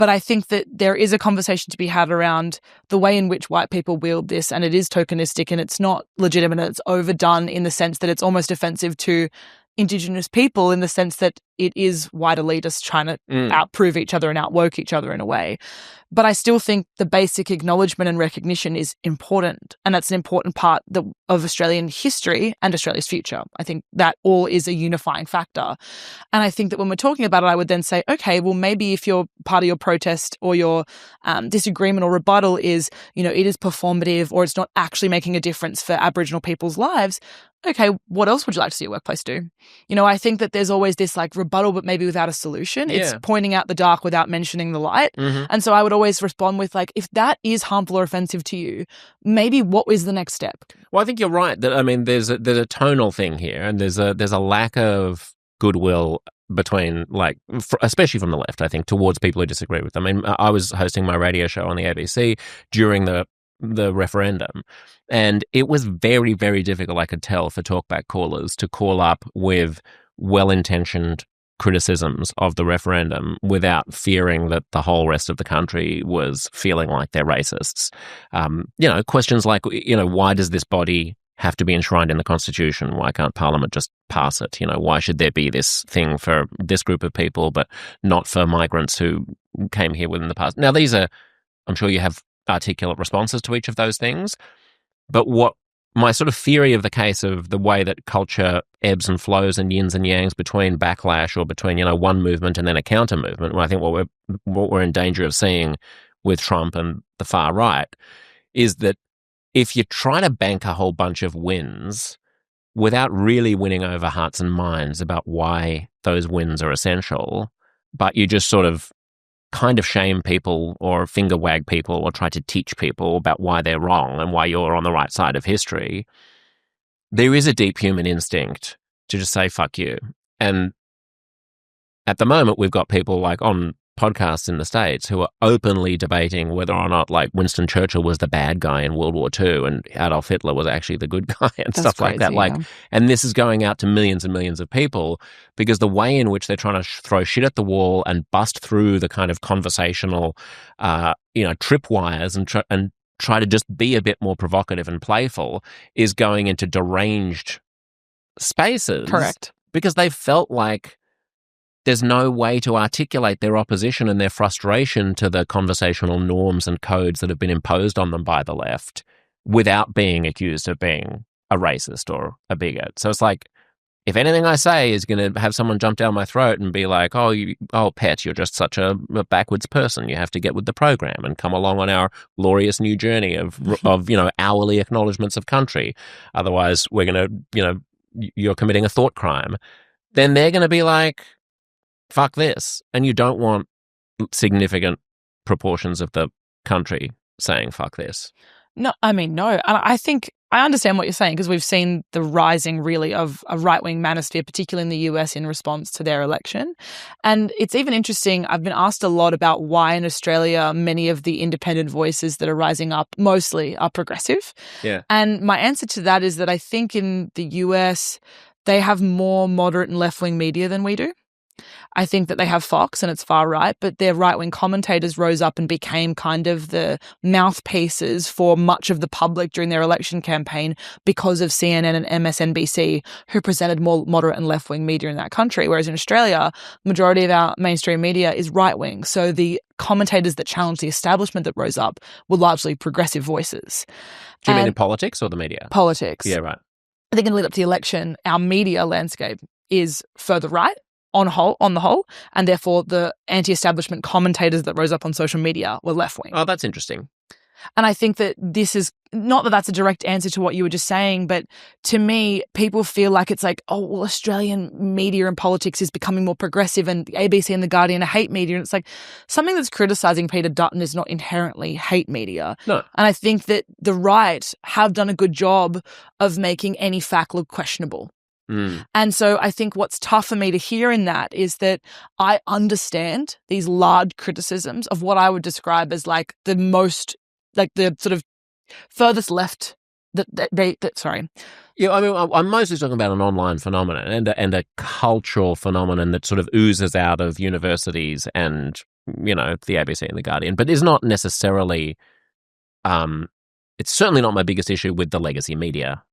But I think that there is a conversation to be had around the way in which white people wield this, and it is tokenistic and it's not legitimate and it's overdone in the sense that it's almost offensive to Indigenous people in the sense that it is white elitists trying to outprove each other and outwoke each other in a way. But I still think the basic acknowledgement and recognition is important, and that's an important part of Australian history and Australia's future. I think that all is a unifying factor. And I think that when we're talking about it, I would then say, okay, well, maybe if your part of your protest or your disagreement or rebuttal is, it is performative or it's not actually making a difference for Aboriginal people's lives, okay, what else would you like to see your workplace do? I think that there's always this like rebuttal, but maybe without a solution. Yeah. It's pointing out the dark without mentioning the light. Mm-hmm. And so I would always respond with like, if that is harmful or offensive to you, maybe what is the next step? Well, I think you're right. That there's a tonal thing here, and there's a lack of goodwill between, like, especially from the left, I think, towards people who disagree with them. I mean, I was hosting my radio show on the ABC during the referendum, and it was very, very difficult, I could tell, for talkback callers to call up with well-intentioned criticisms of the referendum without fearing that the whole rest of the country was feeling like they're racists. Questions like, why does this body have to be enshrined in the Constitution? Why can't Parliament just pass it? Why should there be this thing for this group of people but not for migrants who came here within the past? Now, these are, I'm sure you have articulate responses to each of those things, but what my sort of theory of the case of the way that culture ebbs and flows and yins and yangs between backlash or between, one movement and then a counter movement, I think what we're in danger of seeing with Trump and the far right is that if you try to bank a whole bunch of wins without really winning over hearts and minds about why those wins are essential, but you just sort of kind of shame people or finger wag people or try to teach people about why they're wrong and why you're on the right side of history, there is a deep human instinct to just say, fuck you. And at the moment, we've got people like on podcasts in the States who are openly debating whether or not, like, Winston Churchill was the bad guy in World War II and Adolf Hitler was actually the good guy and stuff like that. Yeah. And this is going out to millions and millions of people because the way in which they're trying to throw shit at the wall and bust through the kind of conversational, tripwires and try to just be a bit more provocative and playful is going into deranged spaces. Correct. Because they felt like there's no way to articulate their opposition and their frustration to the conversational norms and codes that have been imposed on them by the left without being accused of being a racist or a bigot. So it's like, if anything I say is going to have someone jump down my throat and be like, oh, pet, you're just such a backwards person. You have to get with the program and come along on our glorious new journey of hourly acknowledgements of country. Otherwise, we're going to, you're committing a thought crime. Then they're going to be like, fuck this. And you don't want significant proportions of the country saying fuck this. No. And I think I understand what you're saying because we've seen the rising really of a right-wing manosphere, particularly in the US, in response to their election. And it's even interesting, I've been asked a lot about why in Australia many of the independent voices that are rising up mostly are progressive. Yeah. And my answer to that is that I think in the US, they have more moderate and left-wing media than we do. I think that they have Fox and it's far right, but their right-wing commentators rose up and became kind of the mouthpieces for much of the public during their election campaign because of CNN and MSNBC, who presented more moderate and left-wing media in that country. Whereas in Australia, the majority of our mainstream media is right-wing. So the commentators that challenged the establishment that rose up were largely progressive voices. Do you mean in politics or the media? Politics. Yeah, right. I think in the lead up to the election, our media landscape is further right on the whole, and therefore the anti-establishment commentators that rose up on social media were left-wing. Oh, that's interesting. And I think that this is not that that's a direct answer to what you were just saying, but to me, people feel like it's like, oh, well, Australian media and politics is becoming more progressive and the ABC and The Guardian are hate media. And it's like something that's criticising Peter Dutton is not inherently hate media. No. And I think that the right have done a good job of making any fact look questionable. And so I think what's tough for me to hear in that is that I understand these large criticisms of what I would describe as like the most, like the sort of furthest left sorry. Yeah, I mean, I'm mostly talking about an online phenomenon and a cultural phenomenon that sort of oozes out of universities and, you know, the ABC and The Guardian, but is not necessarily, it's certainly not my biggest issue with the legacy media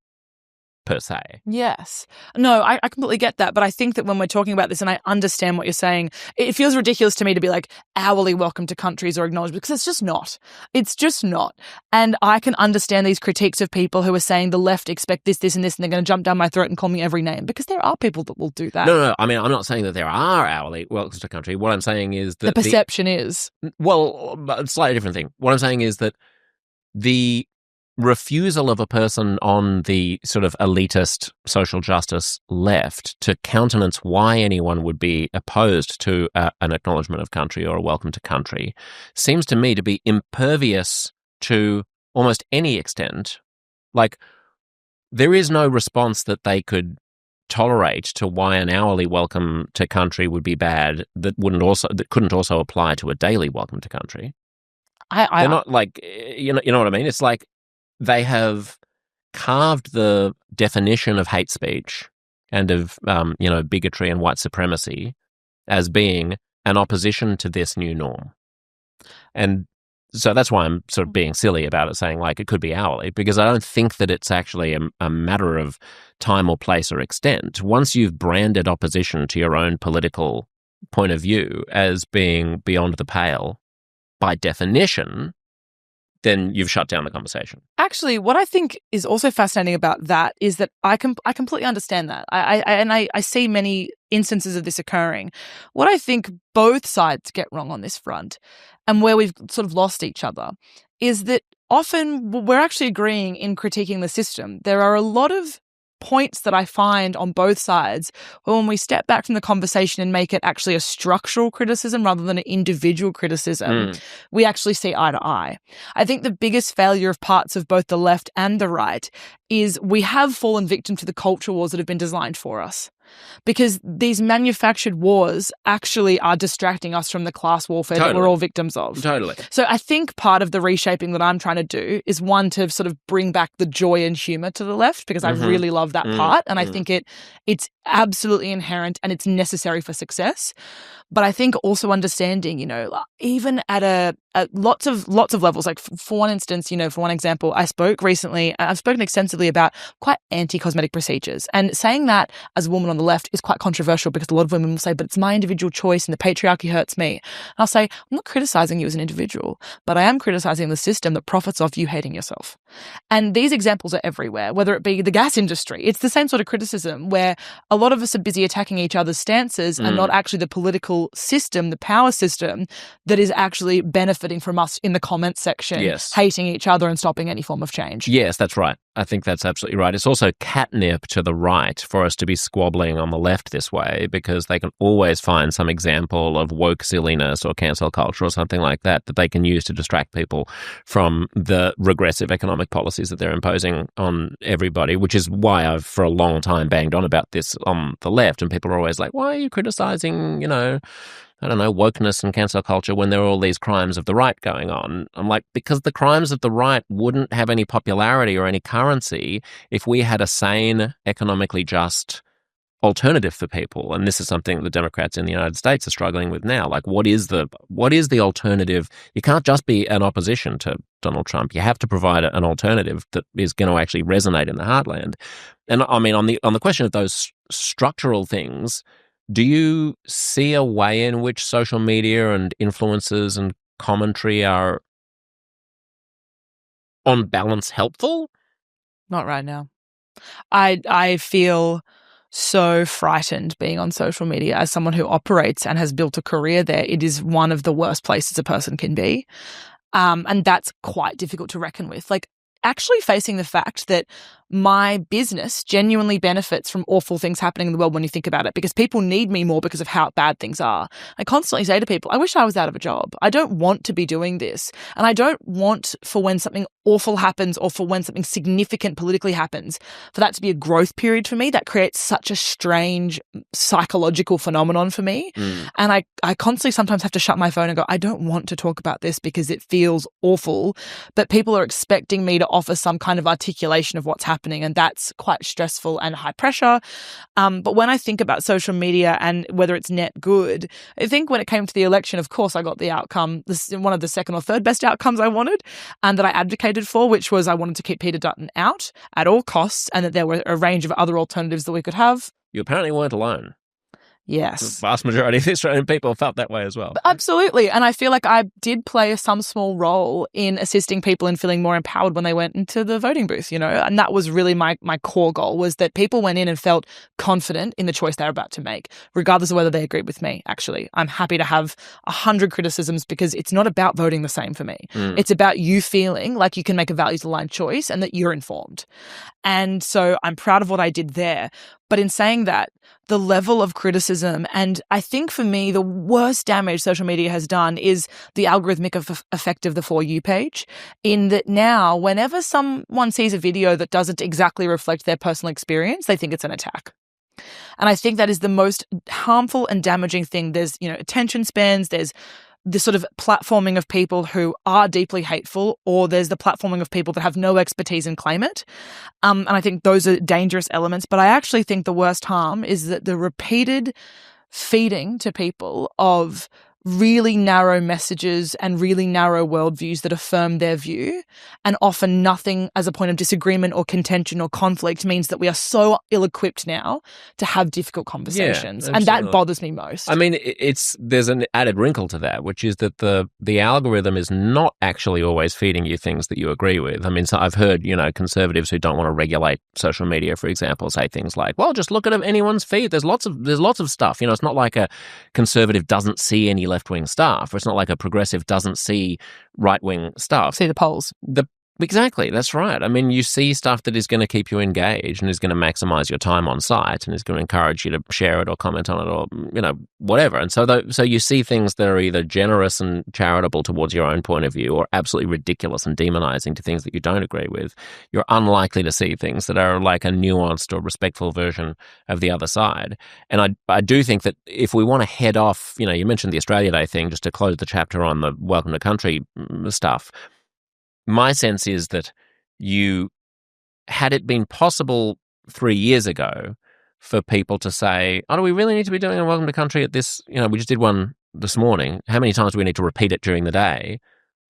per se. Yes. No, I completely get that. But I think that when we're talking about this, and I understand what you're saying, it feels ridiculous to me to be like hourly welcome to countries or acknowledgement, because it's just not. It's just not. And I can understand these critiques of people who are saying the left expect this, this, and this, and they're going to jump down my throat and call me every name, because there are people that will do that. No. I mean, I'm not saying that there are hourly welcomes to country. What I'm saying is that the perception is. Well, a slightly different thing. What I'm saying is that the refusal of a person on the sort of elitist social justice left to countenance why anyone would be opposed to an acknowledgement of country or a welcome to country seems to me to be impervious to almost any extent. Like, there is no response that they could tolerate to why an hourly welcome to country would be bad that couldn't also apply to a daily welcome to country. They're not like, you know what I mean? It's like they have carved the definition of hate speech and of, bigotry and white supremacy as being an opposition to this new norm. And so that's why I'm sort of being silly about it, saying like it could be hourly, because I don't think that it's actually a matter of time or place or extent. Once you've branded opposition to your own political point of view as being beyond the pale, by definition, then you've shut down the conversation. Actually, what I think is also fascinating about that is that I completely understand that. I see many instances of this occurring. What I think both sides get wrong on this front, and where we've sort of lost each other, is that often we're actually agreeing in critiquing the system. There are a lot of points that I find on both sides where when we step back from the conversation and make it actually a structural criticism rather than an individual criticism, we actually see eye to eye. I think the biggest failure of parts of both the left and the right is we have fallen victim to the culture wars that have been designed for us. Because these manufactured wars actually are distracting us from the class warfare that we're all victims of. Totally. So I think part of the reshaping that I'm trying to do is, one, to sort of bring back the joy and humour to the left, because I really love that part, and I think it's absolutely inherent and it's necessary for success. But I think also understanding, even at lots of levels, like for one instance, for one example, I've spoken extensively about quite anti-cosmetic procedures, and saying that as a woman on the left is quite controversial, because a lot of women will say, but it's my individual choice and the patriarchy hurts me. And I'll say, I'm not criticizing you as an individual, but I am criticizing the system that profits off you hating yourself. And these examples are everywhere, whether it be the gas industry. It's the same sort of criticism where a lot of us are busy attacking each other's stances and not actually the political system, the power system that is actually benefiting from us in the comments section, hating each other and stopping any form of change. Yes, that's right. I think that's absolutely right. It's also catnip to the right for us to be squabbling on the left this way, because they can always find some example of woke silliness or cancel culture or something like that they can use to distract people from the regressive economic policies that they're imposing on everybody, which is why I've for a long time banged on about this on the left. And people are always like, why are you criticizing, wokeness and cancel culture when there are all these crimes of the right going on? I'm like, because the crimes of the right wouldn't have any popularity or any currency if we had a sane, economically just alternative for people. And this is something the Democrats in the United States are struggling with now. Like, what is the alternative? You can't just be an opposition to Donald Trump. You have to provide an alternative that is going to actually resonate in the heartland. And I mean, on the question of those structural things, do you see a way in which social media and influencers and commentary are, on balance, helpful? Not right now. I feel so frightened being on social media as someone who operates and has built a career there. It is one of the worst places a person can be. And that's quite difficult to reckon with. Like, actually facing the fact that my business genuinely benefits from awful things happening in the world when you think about it, because people need me more because of how bad things are. I constantly say to people, I wish I was out of a job. I don't want to be doing this. And I don't want for when something awful happens or for when something significant politically happens, for that to be a growth period for me. That creates such a strange psychological phenomenon for me. And I constantly sometimes have to shut my phone and go, I don't want to talk about this because it feels awful, but people are expecting me to offer some kind of articulation of what's happening, and that's quite stressful and high pressure. But when I think about social media and whether it's net good, I think when it came to the election, of course, I got the outcome, one of the second or third best outcomes I wanted and that I advocated for, which was I wanted to keep Peter Dutton out at all costs and that there were a range of other alternatives that we could have. You apparently weren't alone. Yes. The vast majority of Australian people felt that way as well. Absolutely. And I feel like I did play some small role in assisting people in feeling more empowered when they went into the voting booth, and that was really my core goal, was that people went in and felt confident in the choice they were about to make, regardless of whether they agreed with me, actually. I'm happy to have 100 criticisms because it's not about voting the same for me. It's about you feeling like you can make a values-aligned choice and that you're informed. And so I'm proud of what I did there. But in saying that, the level of criticism, and I think for me, the worst damage social media has done is the algorithmic effect of the For You page, in that now whenever someone sees a video that doesn't exactly reflect their personal experience, they think it's an attack. And I think that is the most harmful and damaging thing. There's, attention spans, there's the sort of platforming of people who are deeply hateful, or there's the platforming of people that have no expertise and claim it. And I think those are dangerous elements. But I actually think the worst harm is that the repeated feeding to people of really narrow messages and really narrow worldviews that affirm their view and offer nothing as a point of disagreement or contention or conflict means that we are so ill-equipped now to have difficult conversations. And that bothers me most. I mean, there's an added wrinkle to that, which is that the algorithm is not actually always feeding you things that you agree with. I mean, so I've heard, conservatives who don't want to regulate social media, for example, say things like, well, just look at anyone's feed. There's lots of stuff. It's not like a conservative doesn't see any left-wing stuff, or it's not like a progressive doesn't see right-wing stuff. See the polls. Exactly, that's right. I mean, you see stuff that is going to keep you engaged and is going to maximize your time on site and is going to encourage you to share it or comment on it or, whatever. And so you see things that are either generous and charitable towards your own point of view or absolutely ridiculous and demonizing to things that you don't agree with. You're unlikely to see things that are like a nuanced or respectful version of the other side. And I do think that if we want to head off, you mentioned the Australia Day thing, just to close the chapter on the Welcome to Country stuff. My sense is that had it been possible 3 years ago for people to say, oh, do we really need to be doing a Welcome to Country at this? We just did one this morning. How many times do we need to repeat it during the day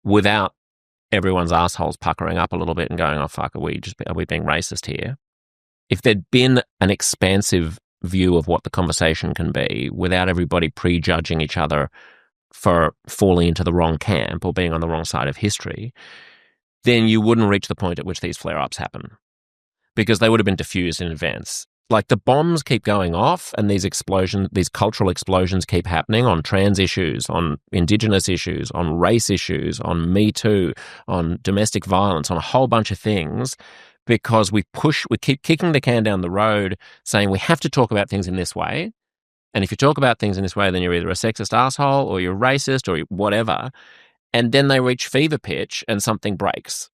without everyone's assholes puckering up a little bit and going, oh, fuck, are we being racist here? If there'd been an expansive view of what the conversation can be without everybody prejudging each other for falling into the wrong camp or being on the wrong side of history, then you wouldn't reach the point at which these flare-ups happen because they would have been diffused in advance. Like the bombs keep going off and these cultural explosions keep happening on trans issues, on Indigenous issues, on race issues, on Me Too, on domestic violence, on a whole bunch of things because we keep kicking the can down the road saying we have to talk about things in this way. And if you talk about things in this way, then you're either a sexist asshole or you're racist or whatever. And then they reach fever pitch and something breaks.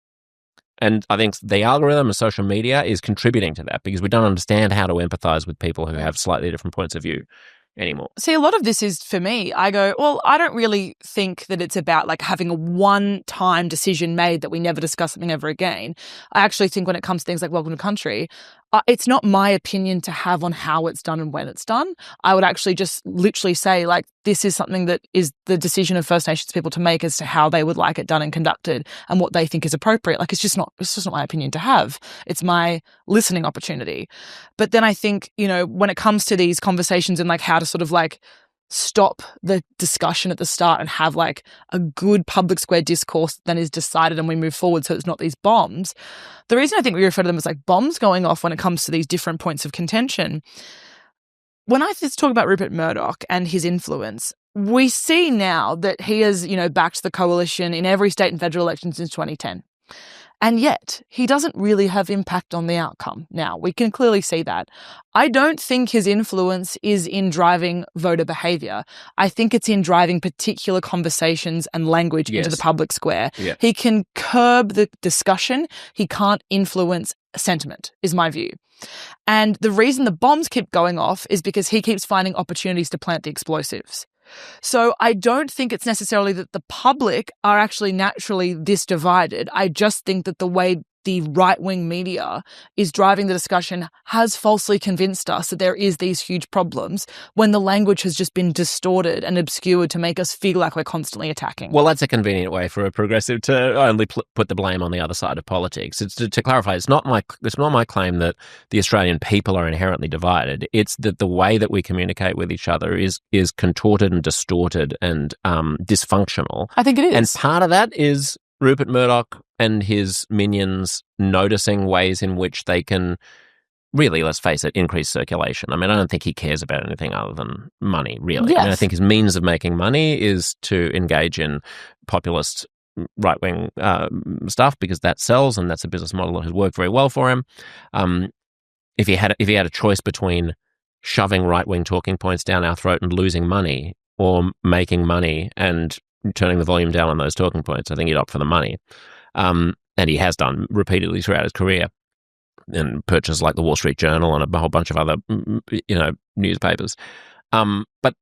And I think the algorithm of social media is contributing to that because we don't understand how to empathize with people who have slightly different points of view anymore. See, a lot of this is, for me, I go, well, I don't really think that it's about like having a one-time decision made that we never discuss something ever again. I actually think when it comes to things like Welcome to Country, it's not my opinion to have on how it's done and when it's done. I would actually just literally say, like, this is something that is the decision of First Nations people to make as to how they would like it done and conducted and what they think is appropriate. Like, it's just not my opinion to have. It's my listening opportunity. But then I think, when it comes to these conversations and like how to sort of like stop the discussion at the start and have like a good public square discourse that is decided and we move forward so it's not these bombs. The reason I think we refer to them as like bombs going off when it comes to these different points of contention, when I talk about Rupert Murdoch and his influence, we see now that he has, backed the coalition in every state and federal election since 2010. And yet, he doesn't really have impact on the outcome now. We can clearly see that. I don't think his influence is in driving voter behaviour. I think it's in driving particular conversations and language into the public square. Yeah. He can curb the discussion. He can't influence sentiment, is my view. And the reason the bombs keep going off is because he keeps finding opportunities to plant the explosives. So I don't think it's necessarily that the public are actually naturally this divided. I just think that the way the right-wing media is driving the discussion has falsely convinced us that there is these huge problems when the language has just been distorted and obscured to make us feel like we're constantly attacking. Well, that's a convenient way for a progressive to only put the blame on the other side of politics. It's to clarify, it's not my claim that the Australian people are inherently divided. It's that the way that we communicate with each other is contorted and distorted and dysfunctional. I think it is. And part of that is Rupert Murdoch and his minions noticing ways in which they can really, let's face it, increase circulation. I mean, I don't think he cares about anything other than money, really. Yes. I mean, I think his means of making money is to engage in populist right-wing stuff because that sells and that's a business model that has worked very well for him. If he had a choice between shoving right-wing talking points down our throat and losing money or making money and turning the volume down on those talking points, I think he'd opt for the money. And he has done repeatedly throughout his career and purchases like the Wall Street Journal and a whole bunch of other, newspapers. But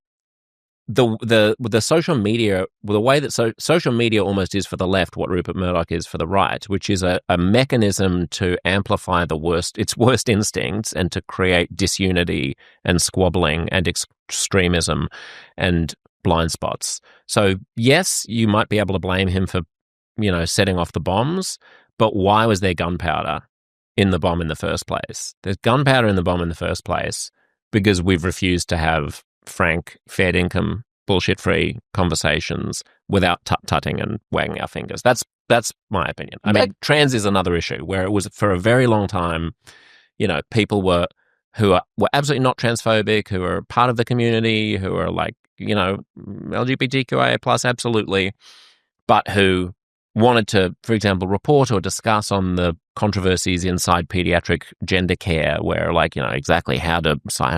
the social media, the way that social media almost is for the left what Rupert Murdoch is for the right, which is a mechanism to amplify its worst instincts and to create disunity and squabbling and extremism and blind spots. So yes, you might be able to blame him for, setting off the bombs, but why was there gunpowder in the bomb in the first place? There's gunpowder in the bomb in the first place because we've refused to have frank, fair income, bullshit-free conversations without tut-tutting and wagging our fingers. That's my opinion. I mean, trans is another issue where it was for a very long time, people who were absolutely not transphobic, who are part of the community, who are like, LGBTQIA plus, absolutely, but who wanted to, for example, report or discuss on the controversies inside pediatric gender care, where exactly how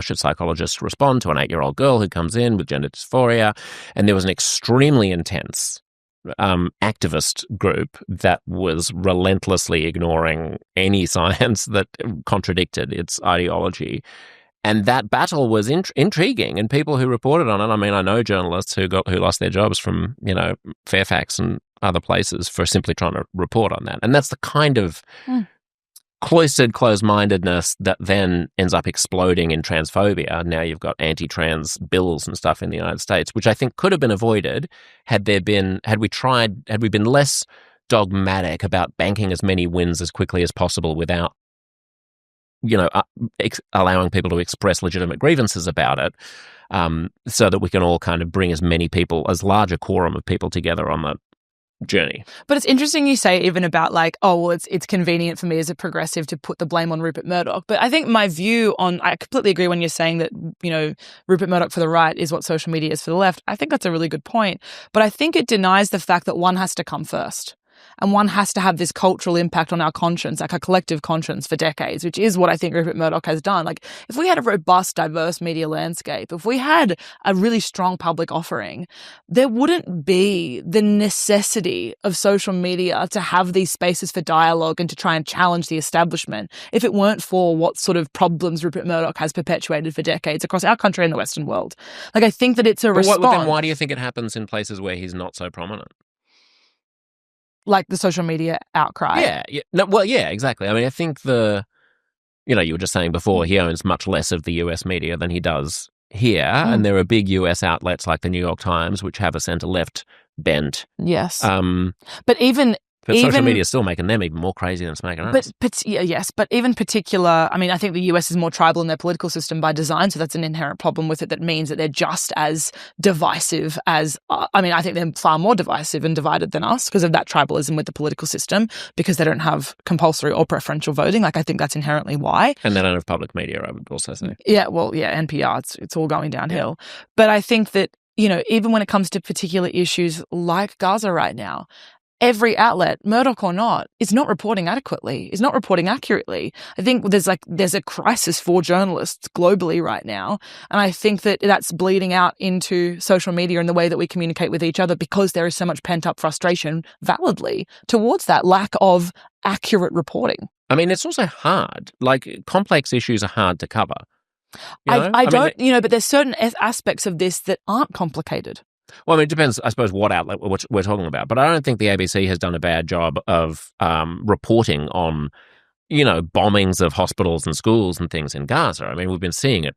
should psychologists respond to an 8-year-old girl who comes in with gender dysphoria. And there was an extremely intense activist group that was relentlessly ignoring any science that contradicted its ideology. And that battle was intriguing, and people who reported on it. I mean, I know journalists who lost their jobs from Fairfax and other places for simply trying to report on that. And that's the kind of cloistered closed-mindedness that then ends up exploding in transphobia. Now you've got anti-trans bills and stuff in the United States, which I think could have been avoided had we been less dogmatic about banking as many wins as quickly as possible without allowing people to express legitimate grievances about it, so that we can all kind of bring as large a quorum of people together on the journey. But it's interesting you say even about it's convenient for me as a progressive to put the blame on Rupert Murdoch. But I think my view I completely agree when you're saying that, Rupert Murdoch for the right is what social media is for the left. I think that's a really good point. But I think it denies the fact that one has to come first. And one has to have this cultural impact on our conscience, like a collective conscience for decades, which is what I think Rupert Murdoch has done. Like, if we had a robust, diverse media landscape, if we had a really strong public offering, there wouldn't be the necessity of social media to have these spaces for dialogue and to try and challenge the establishment if it weren't for what sort of problems Rupert Murdoch has perpetuated for decades across our country and the Western world. Like, I think that it's a response. Then why do you think it happens in places where he's not so prominent? Like the social media outcry. Yeah. No, well, yeah, exactly. I mean, I think you were just saying before, he owns much less of the US media than he does here. And there are big US outlets like the New York Times, which have a center-left bent. Yes. But social media is still making them even more crazy than it's making us. But even particular, I mean, I think the US is more tribal in their political system by design, so that's an inherent problem with it that means that they're just as divisive as, I think they're far more divisive and divided than us because of that tribalism with the political system, because they don't have compulsory or preferential voting. Like, I think that's inherently why. And they don't have public media, I would also say. Yeah, well, yeah, NPR, it's all going downhill. Yeah. But I think that even when it comes to particular issues like Gaza right now, every outlet, Murdoch or not, is not reporting adequately, is not reporting accurately. I think there's a crisis for journalists globally right now. And I think that that's bleeding out into social media and the way that we communicate with each other, because there is so much pent up frustration, validly, towards that lack of accurate reporting. I mean, it's also hard. Like, complex issues are hard to cover. But there's certain aspects of this that aren't complicated. Well, I mean, it depends, I suppose, what outlet we're talking about. But I don't think the ABC has done a bad job of reporting on, bombings of hospitals and schools and things in Gaza. I mean, we've been seeing it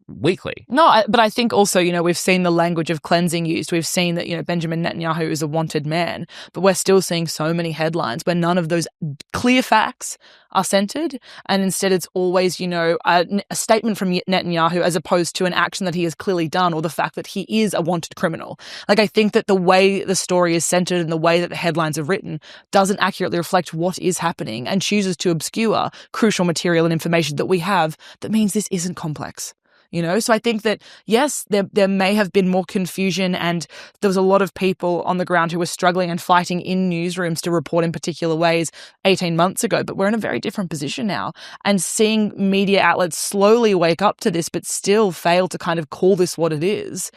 weekly. No, but I think also, we've seen the language of cleansing used. We've seen that, Benjamin Netanyahu is a wanted man, but we're still seeing so many headlines where none of those clear facts are centered. And instead it's always, a statement from Netanyahu as opposed to an action that he has clearly done, or the fact that he is a wanted criminal. Like, I think that the way the story is centered and the way that the headlines are written doesn't accurately reflect what is happening and chooses to obscure crucial material and information that we have that means this isn't complex. So I think that, yes, there may have been more confusion, and there was a lot of people on the ground who were struggling and fighting in newsrooms to report in particular ways 18 months ago, but we're in a very different position now. And seeing media outlets slowly wake up to this but still fail to kind of call this what it is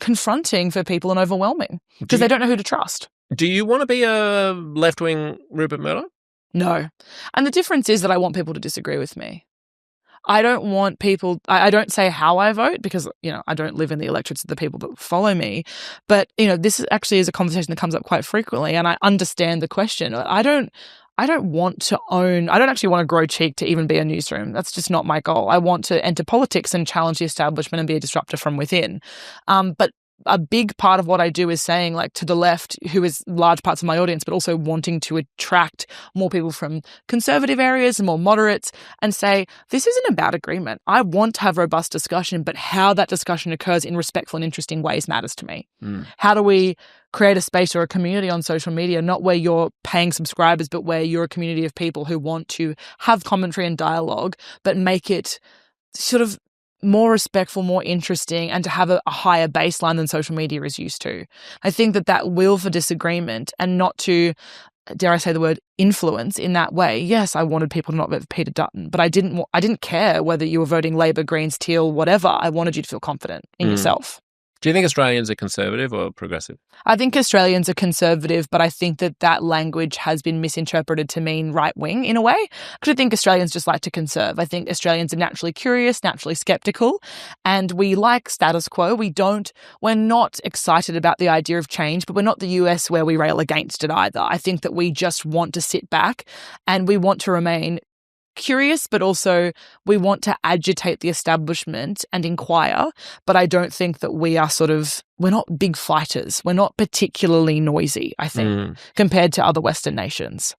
confronting for people and overwhelming, because they don't know who to trust. Do you want to be a left-wing Rupert Murdoch? No. And the difference is that I want people to disagree with me. I don't want people, I don't say how I vote because, I don't live in the electorates of the people that follow me. But, this actually is a conversation that comes up quite frequently, and I understand the question. I don't want to own, I don't actually want to grow cheek to even be a newsroom. That's just not my goal. I want to enter politics and challenge the establishment and be a disruptor from within. But a big part of what I do is saying, like, to the left, who is large parts of my audience, but also wanting to attract more people from conservative areas and more moderates, and say, this isn't about agreement. I want to have robust discussion, but how that discussion occurs in respectful and interesting ways matters to me. How do we create a space or a community on social media, not where you're paying subscribers, but where you're a community of people who want to have commentary and dialogue, but make it sort of more respectful, more interesting, and to have a higher baseline than social media is used to. I think that will for disagreement and not to, dare I say the word, influence in that way. Yes, I wanted people to not vote for Peter Dutton, but I didn't care whether you were voting Labor, Greens, Teal, whatever. I wanted you to feel confident in yourself. Do you think Australians are conservative or progressive? I think Australians are conservative, but I think that language has been misinterpreted to mean right-wing in a way. Because I think Australians just like to conserve. I think Australians are naturally curious, naturally sceptical, and we like status quo. We're not excited about the idea of change, but we're not the US where we rail against it either. I think that we just want to sit back and we want to remain curious, but also we want to agitate the establishment and inquire. But I don't think that we're not big fighters. We're not particularly noisy, I think, compared to other Western nations.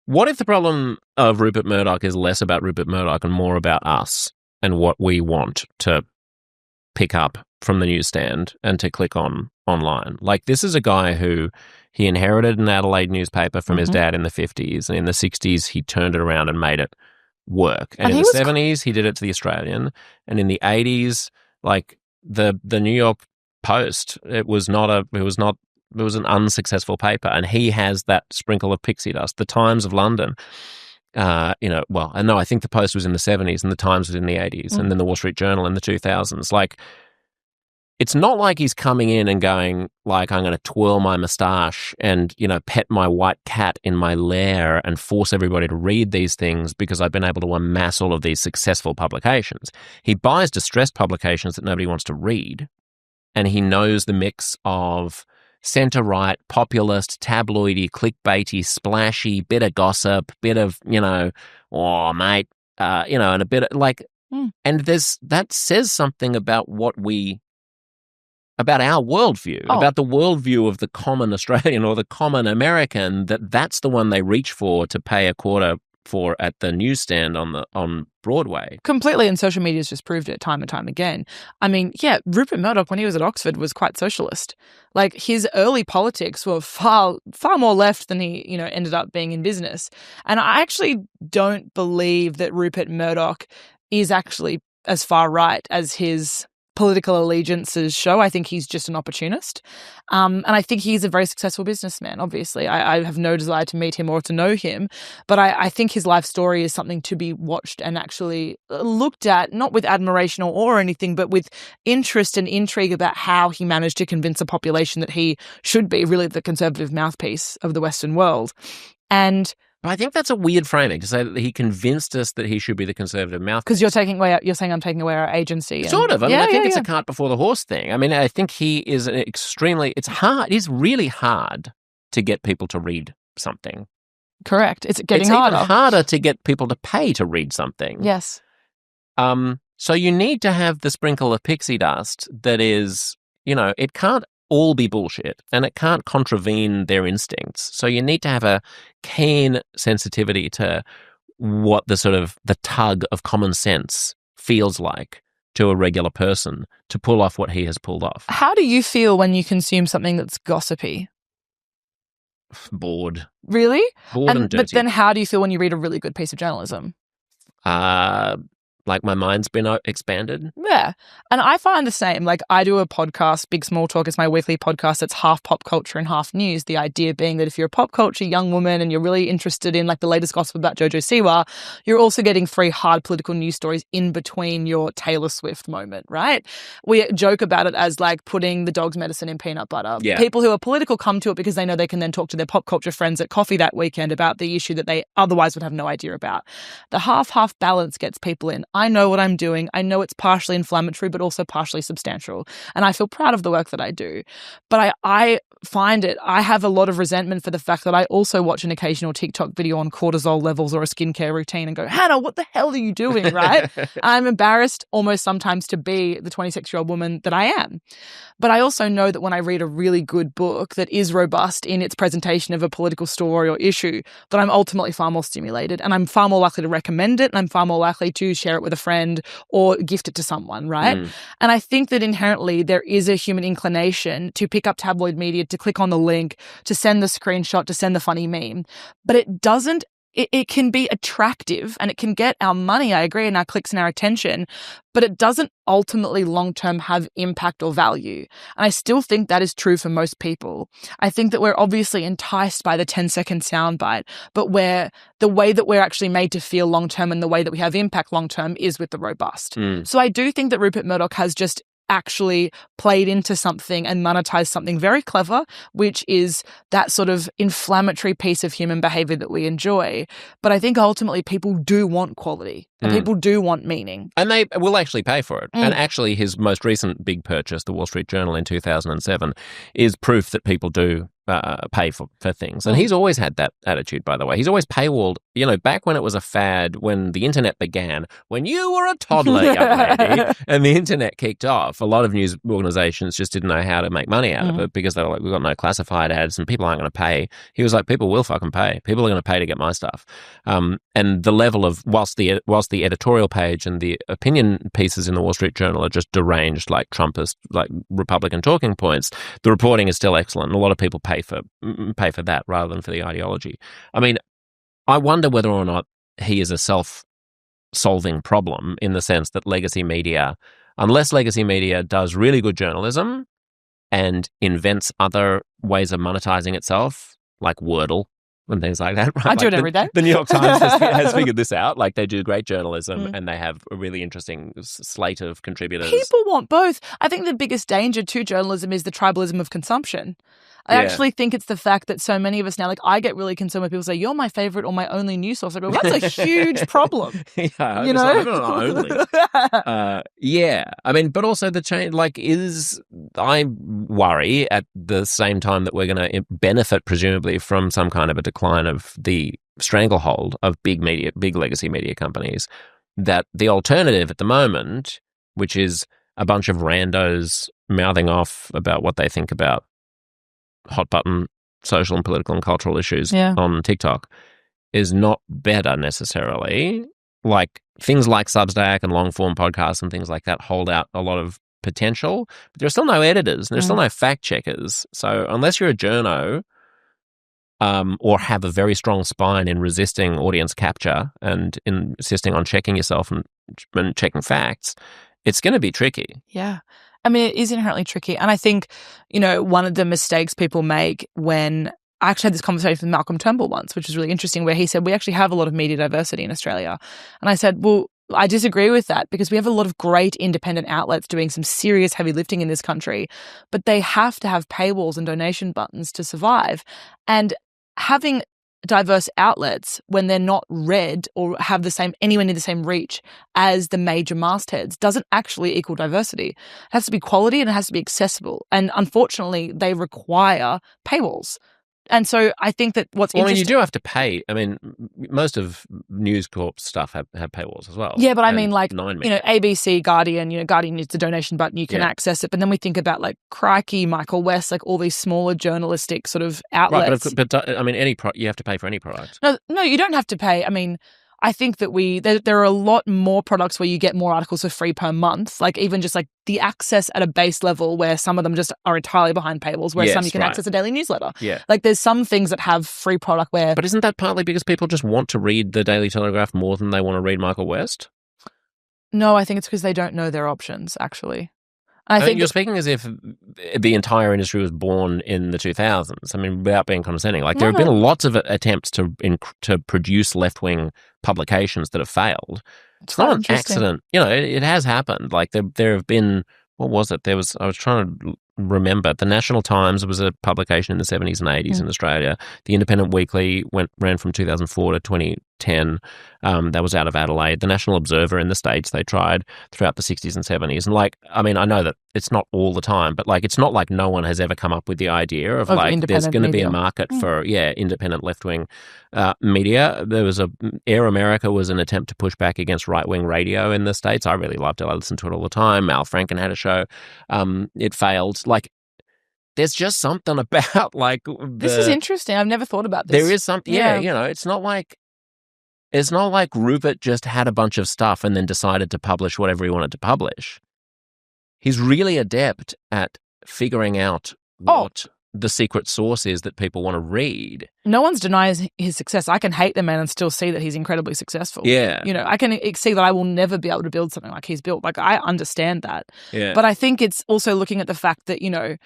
What if the problem of Rupert Murdoch is less about Rupert Murdoch and more about us and what we want to pick up from the newsstand and to click on online? Like, this is a guy who he inherited an Adelaide newspaper from his dad in the 50s, and in the 60s he turned it around and made it work. And in the 70s, he did it to the Australian. And in the 80s, like the New York Post, it was an unsuccessful paper. And he has that sprinkle of pixie dust. The Times of London, I think the Post was in the 70s and the Times was in the 80s, and then the Wall Street Journal in the 2000s. Like, it's not like he's coming in and going, like, I'm going to twirl my moustache and, pet my white cat in my lair and force everybody to read these things because I've been able to amass all of these successful publications. He buys distressed publications that nobody wants to read, and he knows the mix of centre-right, populist, tabloidy, clickbaity, splashy, bit of gossip, bit of, oh, mate, and a bit of, like, and that says something about about our worldview, about the worldview of the common Australian or the common American, that's the one they reach for to pay a quarter for at the newsstand on Broadway. Completely, and social media has just proved it time and time again. I mean, yeah, Rupert Murdoch, when he was at Oxford, was quite socialist. Like, his early politics were far, far more left than he, ended up being in business. And I actually don't believe that Rupert Murdoch is actually as far right as his political allegiances show. I think he's just an opportunist. And I think he's a very successful businessman, obviously. I have no desire to meet him or to know him, but I think his life story is something to be watched and actually looked at, not with admiration or awe or anything, but with interest and intrigue about how he managed to convince a population that he should be really the conservative mouthpiece of the Western world. And I think that's a weird framing to say that he convinced us that he should be the conservative mouthpiece. Because you're saying I'm taking away our agency. Sort of. I mean, I think it's a cart before the horse thing. I mean, I think he is it's hard. It is really hard to get people to read something. Correct. It's getting harder. It's even harder to get people to pay to read something. Yes. So you need to have the sprinkle of pixie dust that is, it can't all be bullshit and it can't contravene their instincts. So you need to have a keen sensitivity to what the tug of common sense feels like to a regular person to pull off what he has pulled off. How do you feel when you consume something that's gossipy? Bored. Really? Bored and dirty. But then how do you feel when you read a really good piece of journalism? Like my mind's been expanded. Yeah. And I find the same. Like I do a podcast, Big Small Talk is my weekly podcast. It's half pop culture and half news. The idea being that if you're a pop culture young woman and you're really interested in like the latest gossip about Jojo Siwa, you're also getting 3 hard political news stories in between your Taylor Swift moment, right? We joke about it as like putting the dog's medicine in peanut butter. Yeah. People who are political come to it because they know they can then talk to their pop culture friends at coffee that weekend about the issue that they otherwise would have no idea about. The half-half balance gets people in. I know what I'm doing. I know it's partially inflammatory, but also partially substantial. And I feel proud of the work that I do. But I find I have a lot of resentment for the fact that I also watch an occasional TikTok video on cortisol levels or a skincare routine and go, Hannah, what the hell are you doing, right? I'm embarrassed almost sometimes to be the 26-year-old woman that I am. But I also know that when I read a really good book that is robust in its presentation of a political story or issue, that I'm ultimately far more stimulated and I'm far more likely to recommend it and I'm far more likely to share it with a friend or gift it to someone, right? And I think that inherently there is a human inclination to pick up tabloid media, to click on the link, to send the screenshot, to send the funny meme. But it doesn't, it can be attractive and it can get our money, I agree, and our clicks and our attention, but it doesn't ultimately long-term have impact or value. And I still think that is true for most people. I think that we're obviously enticed by the 10-second soundbite, but where the way that we're actually made to feel long-term and the way that we have impact long-term is with the robust. So I do think that Rupert Murdoch has just actually played into something and monetized something very clever, which is that sort of inflammatory piece of human behavior that we enjoy. But I think ultimately people do want quality and people do want meaning. And they will actually pay for it. And actually his most recent big purchase, the Wall Street Journal in 2007, is proof that people do pay for things. And he's always had that attitude, by the way. He's always paywalled, back when it was a fad, when the internet began, when you were a toddler, young lady, and the internet kicked off, a lot of news organizations just didn't know how to make money out of it because they were like, we've got no classified ads and people aren't going to pay. He was like, people will fucking pay. People are going to pay to get my stuff. And the level of, whilst the editorial page and the opinion pieces in the Wall Street Journal are just deranged, like Trumpist, like Republican talking points, the reporting is still excellent. And a lot of people pay for that rather than for the ideology. I mean, I wonder whether or not he is a self-solving problem in the sense that legacy media, unless legacy media does really good journalism and invents other ways of monetizing itself, like Wordle and things like that. Right? I do it every day. The New York Times has figured this out. Like they do great journalism and they have a really interesting slate of contributors. People want both. I think the biggest danger to journalism is the tribalism of consumption. I actually think it's the fact that so many of us now, like I get really concerned when people say, you're my favorite or my only news source. I go, that's a huge problem. Yeah, you know? Not only. Yeah. I mean, but also the change, I worry at the same time that we're going to benefit presumably from some kind of a decline of the stranglehold of big legacy media companies, that the alternative at the moment, which is a bunch of randos mouthing off about what they think about hot button social and political and cultural issues on TikTok, is not better necessarily. Like things like Substack and long form podcasts and things like that hold out a lot of potential, but there are still no editors and there's still no fact checkers. So unless you're a journo or have a very strong spine in resisting audience capture and insisting on checking yourself and checking facts, it's going to be tricky. Yeah. I mean, it is inherently tricky. And I think, one of the mistakes people make when I actually had this conversation with Malcolm Turnbull once, which was really interesting, where he said, we actually have a lot of media diversity in Australia. And I said, well, I disagree with that because we have a lot of great independent outlets doing some serious heavy lifting in this country, but they have to have paywalls and donation buttons to survive. And having diverse outlets when they're not read or have anywhere near the same reach as the major mastheads doesn't actually equal diversity. It has to be quality and it has to be accessible. And unfortunately, they require paywalls. And so I think that what's interesting... you do have to pay. I mean, most of News Corp stuff have paywalls as well. Yeah, but I mean, ABC, Guardian, Guardian needs a donation button, you can access it. But then we think about Crikey, Michael West, all these smaller journalistic sort of outlets. Right, but I mean, you have to pay for any product. No, you don't have to pay. I mean, I think that there are a lot more products where you get more articles for free per month, even just the access at a base level where some of them just are entirely behind paywalls, where some you can access a daily newsletter. Yeah. There's some things that have free product where... But isn't that partly because people just want to read the Daily Telegraph more than they want to read Michael West? No, I think it's because they don't know their options, actually. I think you're speaking as if the entire industry was born in the 2000s. I mean, without being condescending, there have been lots of attempts to produce left-wing publications that have failed. It's not an accident. It has happened. There have been, what was it? I was trying to remember. The National Times was a publication in the 70s and 80s in Australia. The Independent Weekly ran from 2004 to 2010. That was out of Adelaide. The National Observer in the States, they tried throughout the 60s and 70s. And I know that it's not all the time, but it's not like no one has ever come up with the idea of there's going to be a market for, independent left-wing media. There was Air America was an attempt to push back against right-wing radio in the States. I really loved it. I listened to it all the time. Al Franken had a show. It failed. There's just something about this is interesting. I've never thought about this. There is something. Yeah, it's not like Rupert just had a bunch of stuff and then decided to publish whatever he wanted to publish. He's really adept at figuring out what the secret source is that people want to read. No one's denying his success. I can hate the man and still see that he's incredibly successful. Yeah. I can see that I will never be able to build something like he's built. I understand that. Yeah. But I think it's also looking at the fact that,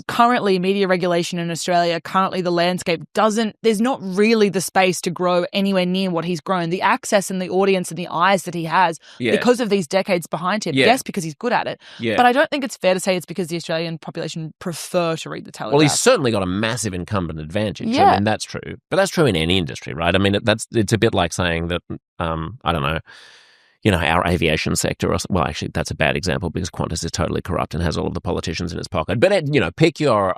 currently media regulation in Australia, currently the landscape there's not really the space to grow anywhere near what he's grown. The access and the audience and the eyes that he has because of these decades behind him. Yes, because he's good at it. Yeah. But I don't think it's fair to say it's because the Australian population prefer to read the Telegraph. Well, he's certainly got a massive incumbent advantage. Yeah. I mean, that's true. But that's true in any industry, right? I mean, it's a bit like saying that, I don't know, our aviation sector, actually, that's a bad example because Qantas is totally corrupt and has all of the politicians in its pocket. But, pick your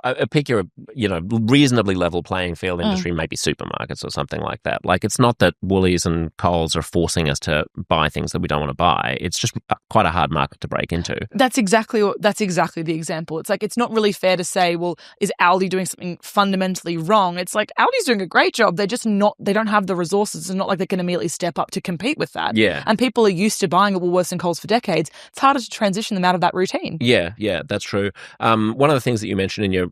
reasonably level playing field industry, maybe supermarkets or something like that. It's not that Woolies and Coles are forcing us to buy things that we don't want to buy. It's just quite a hard market to break into. That's exactly the example. It's it's not really fair to say, well, is Aldi doing something fundamentally wrong? It's Aldi's doing a great job. They're just not, they don't have the resources. It's not like they can immediately step up to compete with that. Yeah. And people are used to buying at Woolworths and Coles for decades. It's harder to transition them out of that routine. Yeah, that's true. One of the things that you mentioned in your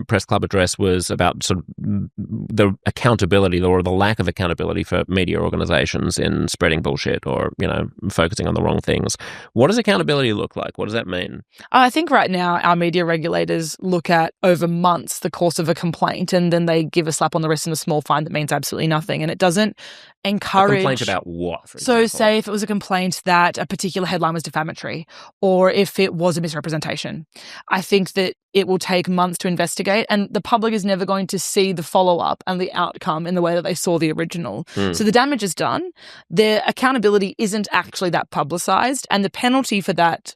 press club address was about sort of the accountability or the lack of accountability for media organizations in spreading bullshit or, focusing on the wrong things. What does accountability look like? What does that mean? I think right now our media regulators look at over months the course of a complaint and then they give a slap on the wrist and a small fine that means absolutely nothing. And it doesn't encourage... A complaint about what, for example? So say if it was a complaint that a particular headline was defamatory or if it was a misrepresentation. I think that it will take months to investigate and the public is never going to see the follow-up and the outcome in the way that they saw the original. So the damage is done. Their accountability isn't actually that publicised and the penalty for that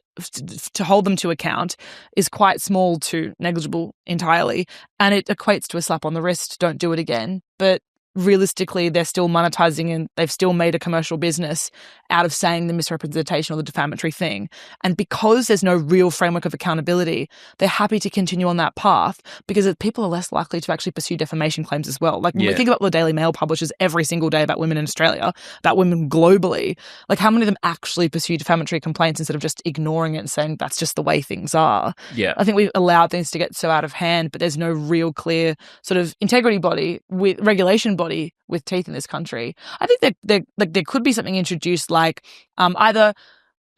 to hold them to account is quite small to negligible entirely and it equates to a slap on the wrist, don't do it again. But realistically, they're still monetizing and they've still made a commercial business out of saying the misrepresentation or the defamatory thing. And because there's no real framework of accountability, they're happy to continue on that path because people are less likely to actually pursue defamation claims as well. When we think about what the Daily Mail publishes every single day about women in Australia, about women globally, how many of them actually pursue defamatory complaints instead of just ignoring it and saying that's just the way things are? Yeah. I think we've allowed things to get so out of hand, but there's no real clear sort of integrity body with regulation body with teeth in this country. I think that there could be something introduced either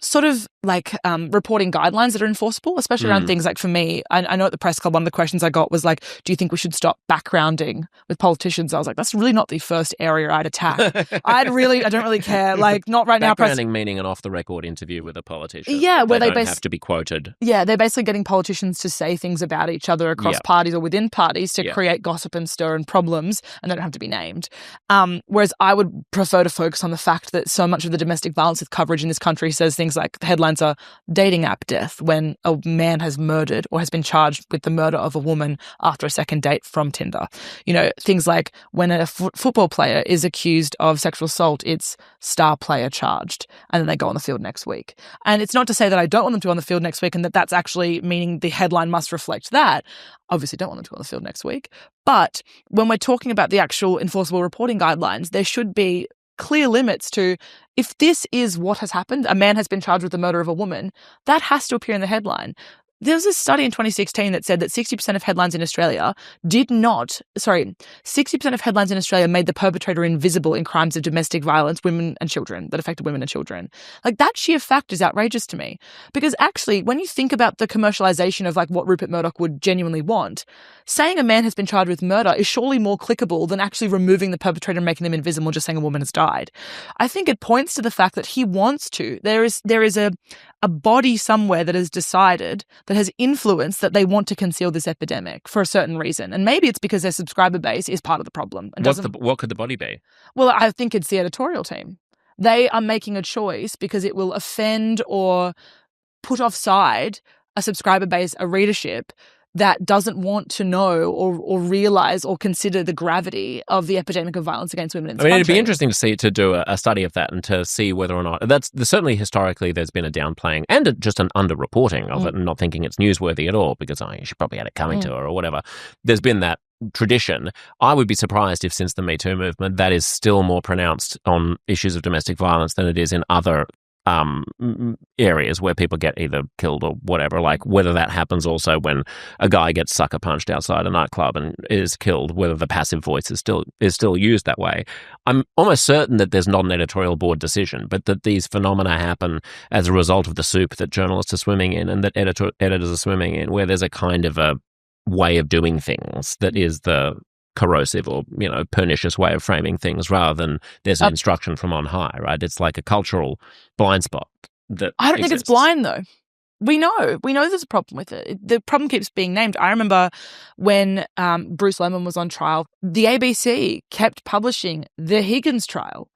sort of like reporting guidelines that are enforceable, especially around things like, for me, I know at the press club, one of the questions I got was like, do you think we should stop backgrounding with politicians? I was like, that's really not the first area I'd attack. I don't really care. Like, not right now. Backgrounding meaning an off-the-record interview with a politician. Yeah, where they don't have to be quoted. Yeah, they're basically getting politicians to say things about each other across parties or within parties to create gossip and stir and problems, and they don't have to be named. Whereas I would prefer to focus on the fact that so much of the domestic violence coverage in this country says things like, the headlines are dating app death when a man has murdered or has been charged with the murder of a woman after a second date from Tinder. You know, things like when a football player is accused of sexual assault, it's star player charged, and then they go on the field next week. And it's not to say that I don't want them to go on the field next week and that that's actually meaning the headline must reflect that. Obviously don't want them to go on the field next week. But when we're talking about the actual enforceable reporting guidelines, there should be clear limits to, if this is what has happened, a man has been charged with the murder of a woman, that has to appear in the headline. There was a study in 2016 that said that 60% of headlines in Australia 60% of headlines in Australia made the perpetrator invisible in crimes of domestic violence, women and children, that affected women and children. Like, that sheer fact is outrageous to me. Because actually, when you think about the commercialization of like what Rupert Murdoch would genuinely want, saying a man has been charged with murder is surely more clickable than actually removing the perpetrator and making them invisible and just saying a woman has died. I think it points to the fact that he wants to. There is a body somewhere that has decided, that has influenced, that they want to conceal this epidemic for a certain reason. And maybe it's because their subscriber base is part of the problem. And what could the body be? Well, I think it's the editorial team. They are making a choice because it will offend or put offside a subscriber base, a readership that doesn't want to know or realize or consider the gravity of the epidemic of violence against women in this country. It'd be interesting to do a study of that and to see whether or not certainly historically there's been a downplaying and just an underreporting of it and not thinking it's newsworthy at all because you should probably had it coming to her or whatever. There's been that tradition. I would be surprised if since the Me Too movement that is still more pronounced on issues of domestic violence than it is in other areas where people get either killed or whatever, like whether that happens also when a guy gets sucker punched outside a nightclub and is killed, whether the passive voice is still used that way. I'm almost certain that there's not an editorial board decision, but that these phenomena happen as a result of the soup that journalists are swimming in and that editors are swimming in, where there's a kind of a way of doing things that is the corrosive or, pernicious way of framing things rather than there's an instruction from on high, right? It's like a cultural blind spot that I don't think it's blind, though. We know there's a problem with it. The problem keeps being named. I remember when Bruce Lemon was on trial, the ABC kept publishing the Higgins trial.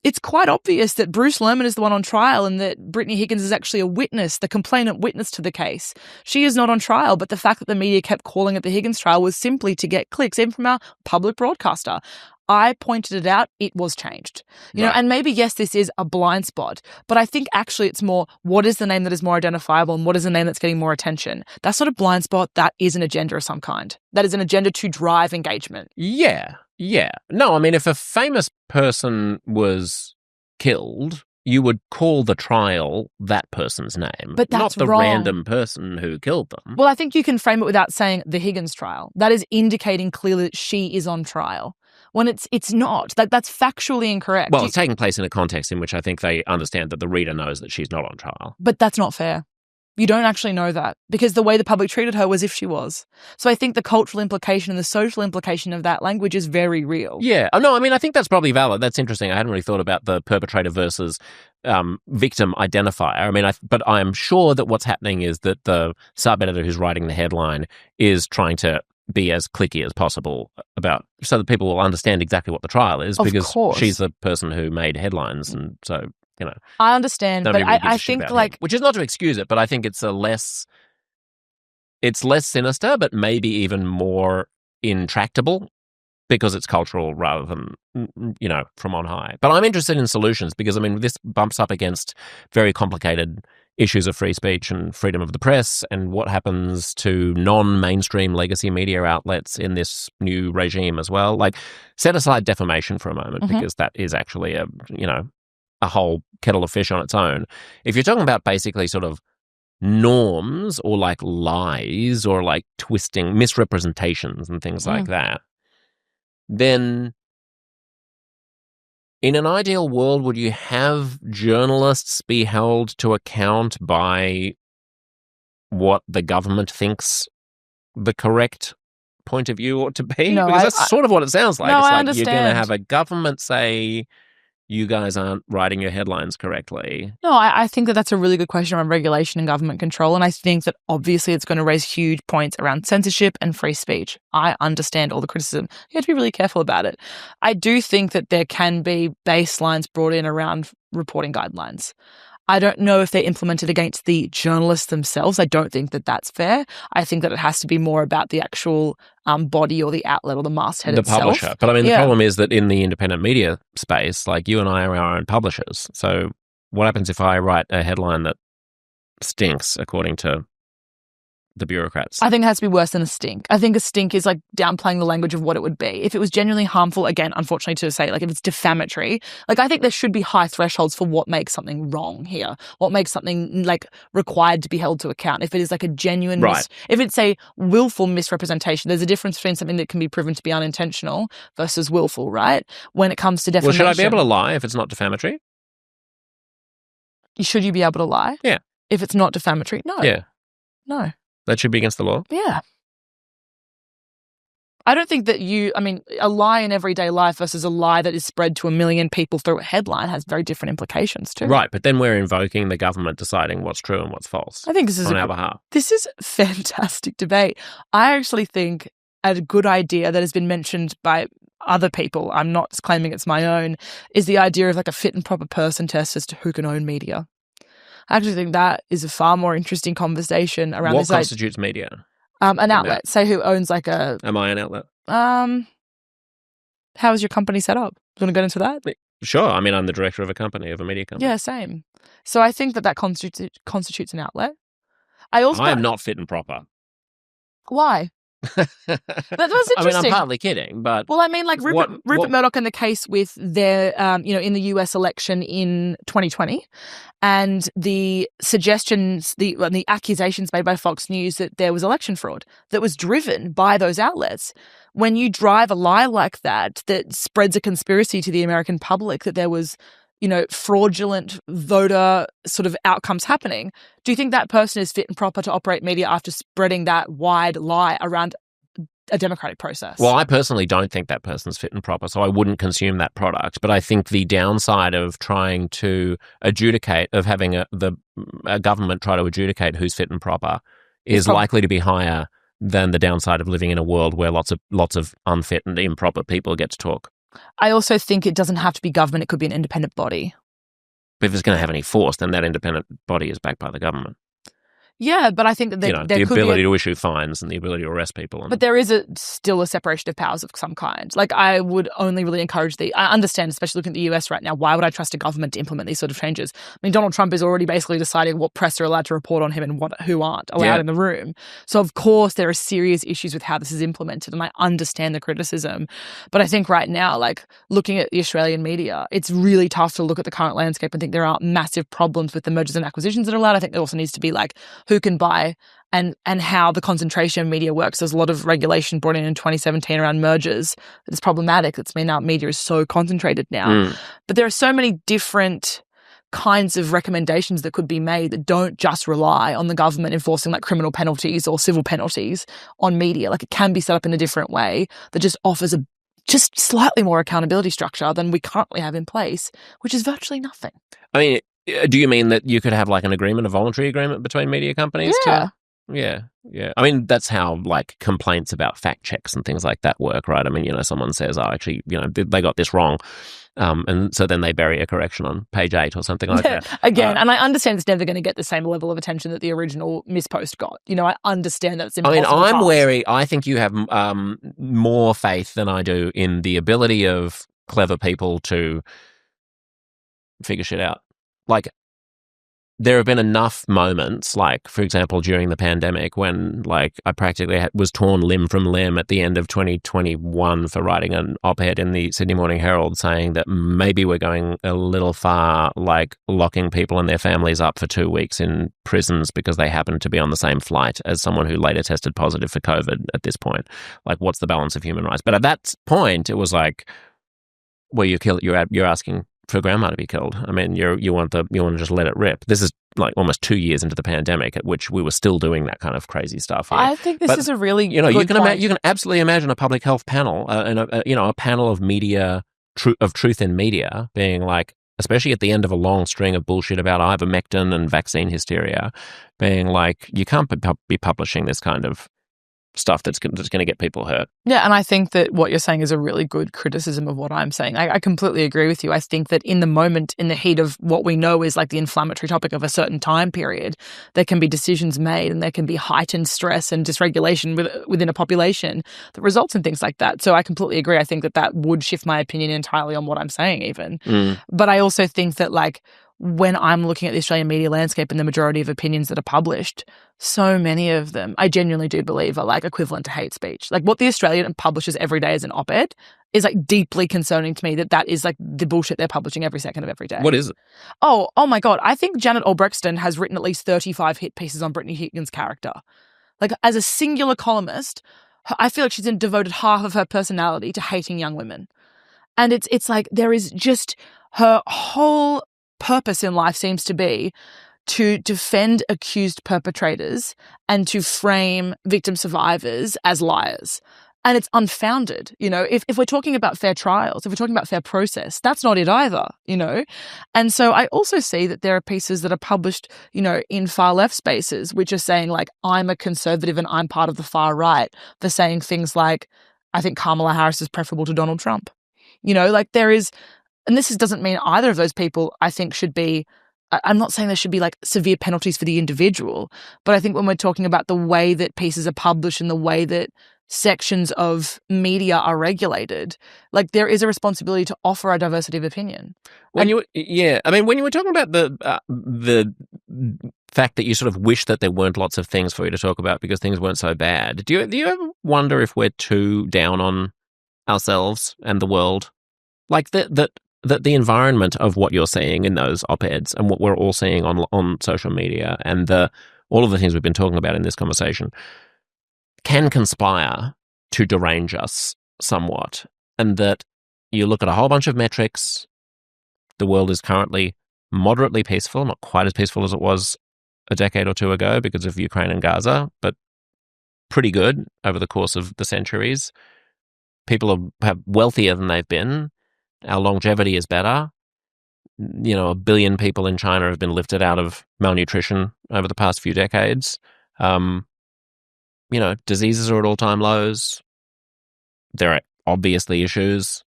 It's quite obvious that Bruce Lerman is the one on trial and that Brittany Higgins is actually a witness, the complainant witness to the case. She is not on trial, but the fact that the media kept calling it the Higgins trial was simply to get clicks, even from our public broadcaster. I pointed it out, it was changed. You know, and maybe, yes, this is a blind spot, but I think actually it's more, what is the name that is more identifiable and what is the name that's getting more attention? That sort of blind spot, that is an agenda of some kind. That is an agenda to drive engagement. Yeah. No, I mean, if a famous person was killed, you would call the trial that person's name, but that's not the wrong. Random person who killed them. Well, I think you can frame it without saying the Higgins trial. That is indicating clearly that she is on trial. When it's not. That's factually incorrect. Well, it's taking place in a context in which I think they understand that the reader knows that she's not on trial. But that's not fair. You don't actually know that because the way the public treated her was if she was. So I think the cultural implication and the social implication of that language is very real. Yeah. No, I mean, I think that's probably valid. That's interesting. I hadn't really thought about the perpetrator versus victim identifier. I mean, but I'm sure that what's happening is that the sub-editor who's writing the headline is trying to be as clicky as possible about so that people will understand exactly what the trial is because she's the person who made headlines. And so, I understand, but I think which is not to excuse it, but I think it's less sinister, but maybe even more intractable because it's cultural rather than, from on high. But I'm interested in solutions because, I mean, this bumps up against very complicated issues of free speech and freedom of the press and what happens to non-mainstream legacy media outlets in this new regime as well. Like, set aside defamation for a moment because that is actually a whole kettle of fish on its own. If you're talking about basically sort of norms or like lies or like twisting misrepresentations and things like that, then in an ideal world, would you have journalists be held to account by what the government thinks the correct point of view ought to be? No, because that's sort of what it sounds like. No, it's I like understand. You're going to have a government say, you guys aren't writing your headlines correctly. No, I think that that's a really good question around regulation and government control. And I think that obviously it's going to raise huge points around censorship and free speech. I understand all the criticism. You have to be really careful about it. I do think that there can be baselines brought in around reporting guidelines. I don't know if they're implemented against the journalists themselves. I don't think that that's fair. I think that it has to be more about the actual body or the outlet or the masthead itself. The publisher. But I mean, the problem is that in the independent media space, like you and I are our own publishers. So what happens if I write a headline that stinks according to the bureaucrats? I think it has to be worse than a stink. I think a stink is like downplaying the language of what it would be. If it was genuinely harmful, again, unfortunately to say, like if it's defamatory, like I think there should be high thresholds for what makes something wrong here, what makes something like required to be held to account. If it is like a genuine, if it's a willful misrepresentation, there's a difference between something that can be proven to be unintentional versus willful, right? When it comes to defamation. Well, should I be able to lie if it's not defamatory? Should you be able to lie? Yeah. If it's not defamatory? No. Yeah. No. That should be against the law? Yeah. I don't think that a lie in everyday life versus a lie that is spread to 1 million people through a headline has very different implications too. Right, but then we're invoking the government deciding what's true and what's false. I think this is on our behalf. This is fantastic debate. I actually think a good idea that has been mentioned by other people, I'm not claiming it's my own, is the idea of like a fit and proper person test as to who can own media. I actually think that is a far more interesting conversation around what this. What constitutes media? An outlet. Say who owns like a... Am I an outlet? How is your company set up? Do you want to go into that? Sure. I mean, I'm the director of a media company. Yeah, same. So I think that constitutes an outlet. I am not fit and proper. Why? That was interesting. I mean, I'm partly kidding, but... Well, I mean, like Rupert Murdoch in the case with their, in the US election in 2020, and the suggestions, the accusations made by Fox News that there was election fraud that was driven by those outlets. When you drive a lie like that spreads a conspiracy to the American public that there was, fraudulent voter sort of outcomes happening, do you think that person is fit and proper to operate media after spreading that wide lie around a democratic process? Well, I personally don't think that person's fit and proper, so I wouldn't consume that product. But I think the downside of trying to adjudicate, of having a government try to adjudicate who's fit and proper is likely to be higher than the downside of living in a world where lots of unfit and improper people get to talk. I also think it doesn't have to be government. It could be an independent body. But if it's going to have any force, then that independent body is backed by the government. Yeah, but I think that the ability to issue fines and the ability to arrest people. But there is still a separation of powers of some kind. Like, I would only really encourage I understand, especially looking at the US right now, why would I trust a government to implement these sort of changes? I mean, Donald Trump is already basically deciding what press are allowed to report on him and who aren't allowed in the room. So, of course, there are serious issues with how this is implemented, and I understand the criticism. But I think right now, like, looking at the Australian media, it's really tough to look at the current landscape and think there are massive problems with the mergers and acquisitions that are allowed. I think there also needs to be, like, who can buy and how the concentration of media works. There's a lot of regulation brought in 2017 around mergers. It's problematic. It's mean our media is so concentrated now. But there are so many different kinds of recommendations that could be made that don't just rely on the government enforcing like criminal penalties or civil penalties on media. Like, it can be set up in a different way that just offers a just slightly more accountability structure than we currently have in place, which is virtually nothing. I mean, do you mean that you could have like an agreement, a voluntary agreement between media companies? Yeah. Yeah. I mean, that's how like complaints about fact checks and things like that work, right? I mean, someone says, oh, actually, they got this wrong. And so then they bury a correction on page 8 or something like that. Again, and I understand it's never going to get the same level of attention that the original mispost got. I understand that it's impossible. I mean, I'm wary. I think you have more faith than I do in the ability of clever people to figure shit out. Like, there have been enough moments, like, for example, during the pandemic when, like, I practically was torn limb from limb at the end of 2021 for writing an op-ed in the Sydney Morning Herald saying that maybe we're going a little far, like locking people and their families up for 2 weeks in prisons because they happen to be on the same flight as someone who later tested positive for COVID at this point. Like, what's the balance of human rights? But at that point, it was like, where you're asking for grandma to be killed. I mean, you want to just let it rip. This is like almost 2 years into the pandemic, at which we were still doing that kind of crazy stuff here. I think this is a really you can absolutely imagine a public health panel and a panel of media of truth in media being like, especially at the end of a long string of bullshit about ivermectin and vaccine hysteria, being like, you can't be publishing this kind of stuff that's going to get people hurt. Yeah, and I think that what you're saying is a really good criticism of what I'm saying. I completely agree with you. I think that in the moment, in the heat of what we know is like the inflammatory topic of a certain time period, there can be decisions made and there can be heightened stress and dysregulation within a population that results in things like that. So I completely agree. I think that would shift my opinion entirely on what I'm saying even. But I also think that like when I'm looking at the Australian media landscape and the majority of opinions that are published, so many of them I genuinely do believe are like equivalent to hate speech. Like what the Australian publishes every day as an op-ed is like deeply concerning to me that is like the bullshit they're publishing every second of every day. What is it? Oh my God. I think Janet Albrechtston has written at least 35 hit pieces on Brittany Higgins' character. Like as a singular columnist, I feel like she's devoted half of her personality to hating young women. And it's like there is just her whole purpose in life seems to be to defend accused perpetrators and to frame victim survivors as liars. And it's unfounded. You know, if we're talking about fair trials, if we're talking about fair process, that's not it either, you know. And so I also see that there are pieces that are published, you know, in far left spaces, which are saying like, I'm a conservative and I'm part of the far right, for saying things like, I think Kamala Harris is preferable to Donald Trump. You know, like there is, and this doesn't mean either of those people, I think, should be, I'm not saying there should be like severe penalties for the individual, but I think when we're talking about the way that pieces are published and the way that sections of media are regulated, like there is a responsibility to offer a diversity of opinion. When you were talking about the fact that you sort of wish that there weren't lots of things for you to talk about because things weren't so bad, do you ever wonder if we're too down on ourselves and the world? Like that the environment of what you're seeing in those op-eds and what we're all seeing on social media and all of the things we've been talking about in this conversation can conspire to derange us somewhat. And that you look at a whole bunch of metrics, the world is currently moderately peaceful, not quite as peaceful as it was a decade or two ago because of Ukraine and Gaza, but pretty good over the course of the centuries. People are wealthier than they've been. Our longevity is better. You know, 1 billion people in China have been lifted out of malnutrition over the past few decades. You know, diseases are at all-time lows. There are obviously issues.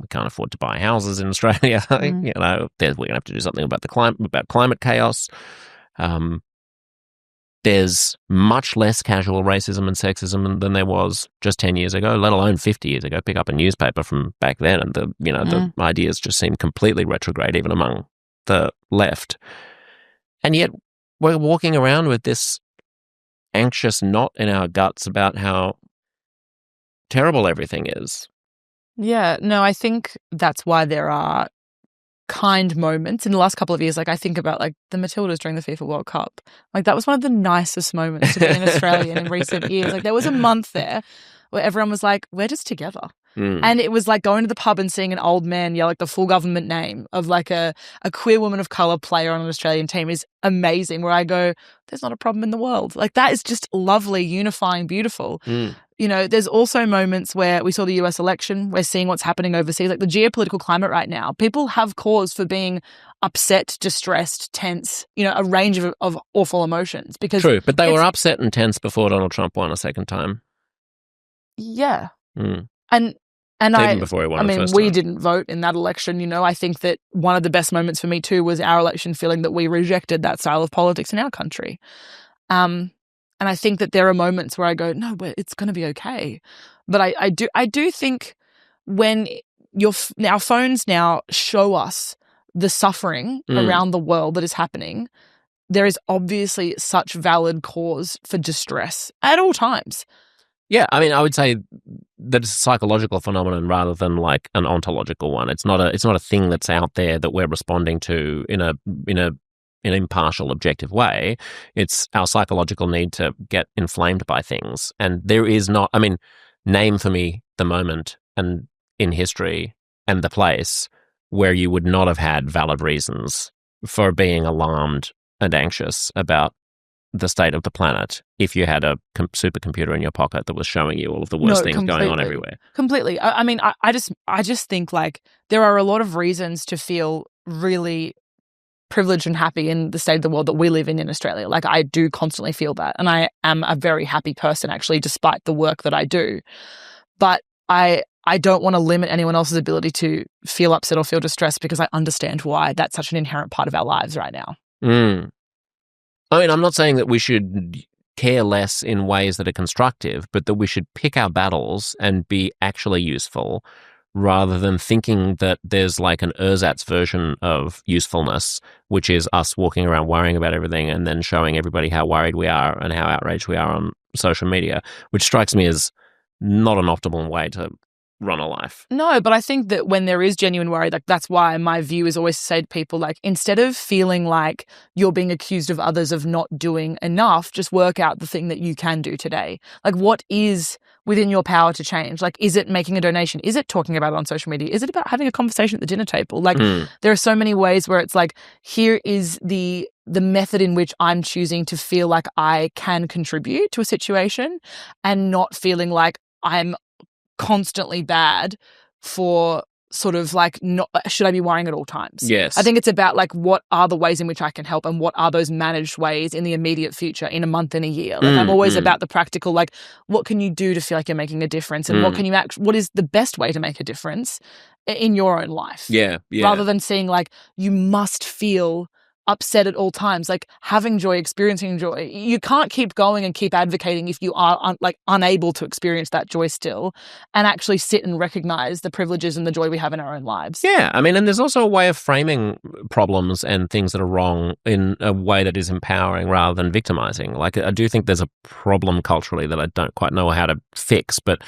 We can't afford to buy houses in Australia. You know, we're going to have to do something about climate chaos. There's much less casual racism and sexism than there was just 10 years ago, let alone 50 years ago. Pick up a newspaper from back then and the ideas just seem completely retrograde even among the left. And yet we're walking around with this anxious knot in our guts about how terrible everything is. Yeah, no, I think that's why there are kind moments in the last couple of years. Like I think about like the Matildas during the FIFA World Cup. Like that was one of the nicest moments to be an Australian in recent years. Like there was a month there where everyone was like, we're just together. And it was like going to the pub and seeing an old man yell like the full government name of like a queer woman of colour player on an Australian team is amazing, where I go, there's not a problem in the world. Like that is just lovely, unifying, beautiful. You know, there's also moments where we saw the US election, we're seeing what's happening overseas, like the geopolitical climate right now. People have cause for being upset, distressed, tense, you know, a range of awful emotions. Because true, but they were upset and tense before Donald Trump won a second time. Yeah. And even before he won the first we time. didn't vote in that election, you know. I think that one of the best moments for me too was our election, feeling that we rejected that style of politics in our country. And I think that there are moments where I go, no, it's going to be okay. But I do think when our phones now show us the suffering around the world that is happening, there is obviously such valid cause for distress at all times. Yeah, I mean, I would say that it's a psychological phenomenon rather than like an ontological one. It's not a thing that's out there that we're responding to in an impartial, objective way. It's our psychological need to get inflamed by things. And there is not, I mean, name for me the moment and in history and the place where you would not have had valid reasons for being alarmed and anxious about the state of the planet if you had a supercomputer in your pocket that was showing you all of the worst things going on everywhere. Completely. I mean, I just think like there are a lot of reasons to feel really privileged and happy in the state of the world that we live in Australia. Like I do constantly feel that. And I am a very happy person actually, despite the work that I do. But I don't want to limit anyone else's ability to feel upset or feel distressed because I understand why that's such an inherent part of our lives right now. I mean, I'm not saying that we should care less in ways that are constructive, but that we should pick our battles and be actually useful rather than thinking that there's like an ersatz version of usefulness, which is us walking around worrying about everything and then showing everybody how worried we are and how outraged we are on social media, which strikes me as not an optimal way to run a life. No, but I think that when there is genuine worry, like that's why my view is always to say to people, like, instead of feeling like you're being accused of others of not doing enough, just work out the thing that you can do today. Like, what is within your power to change? Like, is it making a donation? Is it talking about it on social media? Is it about having a conversation at the dinner table? Like, there are so many ways where it's like, here is the method in which I'm choosing to feel like I can contribute to a situation and not feeling like I'm constantly bad for sort of like, not should I be worrying at all times? Yes. I think it's about like, what are the ways in which I can help and what are those managed ways in the immediate future, in a month, in a year? Like I'm always about the practical, like what can you do to feel like you're making a difference and what is the best way to make a difference in your own life? Yeah. Rather than seeing like you must feel upset at all times, like having joy, experiencing joy. You can't keep going and keep advocating if you are unable to experience that joy still and actually sit and recognize the privileges and the joy we have in our own lives. Yeah, I mean, and there's also a way of framing problems and things that are wrong in a way that is empowering rather than victimizing. Like, I do think there's a problem culturally that I don't quite know how to fix, but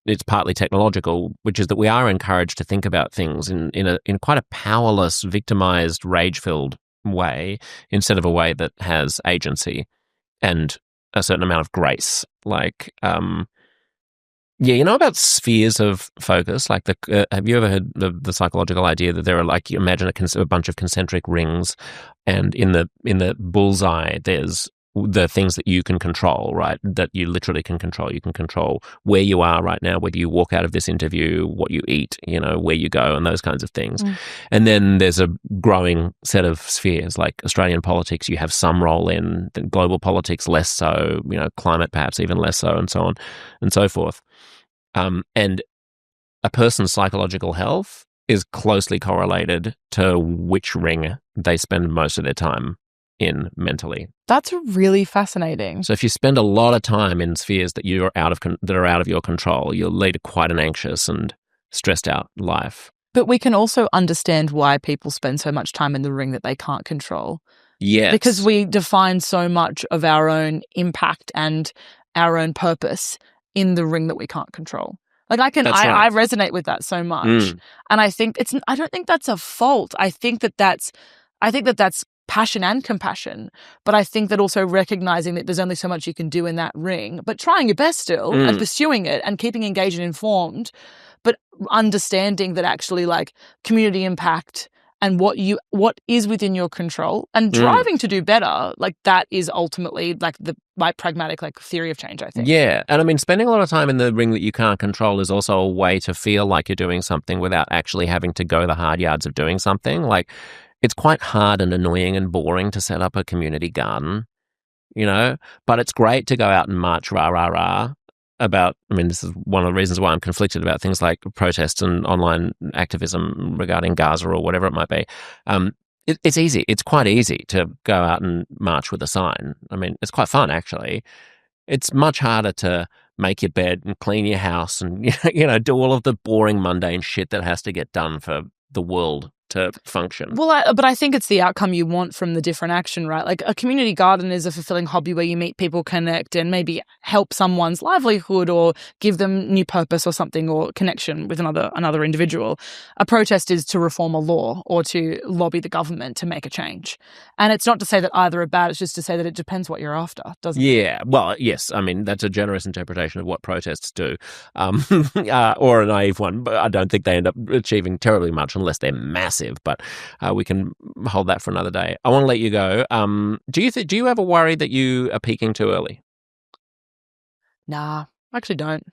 it's partly technological, which is that we are encouraged to think about things in quite a powerless, victimized, rage-filled way instead of a way that has agency and a certain amount of grace. Like, you know about spheres of focus? Like, have you ever heard the psychological idea that there are, like, you imagine a bunch of concentric rings, and in the bullseye there's the things that you can control, right? That you literally can control. You can control where you are right now, whether you walk out of this interview, what you eat, you know, where you go, and those kinds of things. And then there's a growing set of spheres, like Australian politics, you have some role in, then global politics less so, you know, climate perhaps even less so, and so on and so forth. And a person's psychological health is closely correlated to which ring they spend most of their time in mentally. That's really fascinating. So if you spend a lot of time in spheres that are out of your control, you'll lead quite an anxious and stressed out life. But we can also understand why people spend so much time in the ring that they can't control. Yes. Because we define so much of our own impact and our own purpose in the ring that we can't control. Like I resonate with that so much. And I think I don't think that's a fault. I think that that's passion and compassion, but I think that also recognizing that there's only so much you can do in that ring, but trying your best still and pursuing it and keeping engaged and informed, but understanding that actually like community impact and what is within your control and driving to do better, like that is ultimately like my pragmatic like theory of change, I think. Yeah. And I mean, spending a lot of time in the ring that you can't control is also a way to feel like you're doing something without actually having to go the hard yards of doing something. Like, it's quite hard and annoying and boring to set up a community garden, you know, but it's great to go out and march rah about, I mean, this is one of the reasons why I'm conflicted about things like protests and online activism regarding Gaza or whatever it might be. It's easy. It's quite easy to go out and march with a sign. I mean, it's quite fun, actually. It's much harder to make your bed and clean your house and, you know, do all of the boring, mundane shit that has to get done for the world to function. Well, but I think it's the outcome you want from the different action, right? Like a community garden is a fulfilling hobby where you meet people, connect, and maybe help someone's livelihood or give them new purpose or something, or connection with another individual. A protest is to reform a law or to lobby the government to make a change. And it's not to say that either are bad, it's just to say that it depends what you're after, doesn't it? Yeah, well, yes. I mean, that's a generous interpretation of what protests do, or a naive one, but I don't think they end up achieving terribly much unless they're massive, but we can hold that for another day. I want to let you go. Do you ever worry that you are peaking too early? Nah, I actually don't.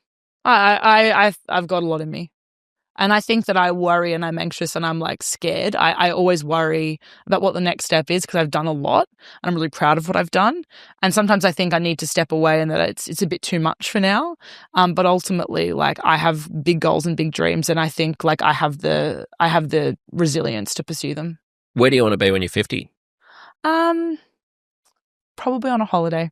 I've got a lot in me. And I think that I worry and I'm anxious and I'm like scared. I always worry about what the next step is because I've done a lot and I'm really proud of what I've done. And sometimes I think I need to step away and that it's a bit too much for now. But ultimately, like I have big goals and big dreams, and I think like I have the resilience to pursue them. Where do you want to be when you're 50? Probably on a holiday.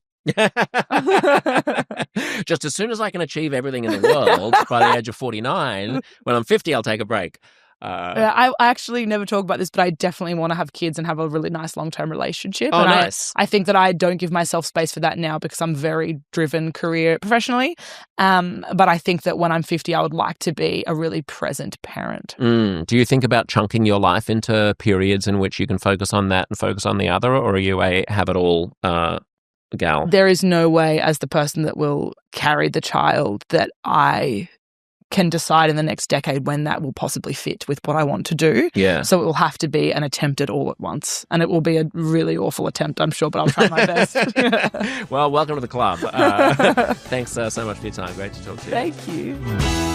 Just as soon as I can achieve everything in the world by the age of 49, when I'm 50, I'll take a break. I actually never talk about this, but I definitely want to have kids and have a really nice long-term relationship. Oh, and nice. I think that I don't give myself space for that now because I'm very driven professionally. But I think that when I'm 50, I would like to be a really present parent. Do you think about chunking your life into periods in which you can focus on that and focus on the other, or are you a have-it-all gal? There is no way, as the person that will carry the child, that I can decide in the next decade when that will possibly fit with what I want to do. Yeah. So it will have to be an attempt at all at once. And it will be a really awful attempt, I'm sure, but I'll try my best. Well, welcome to the club. Thanks so much for your time. Great to talk to you. Thank you.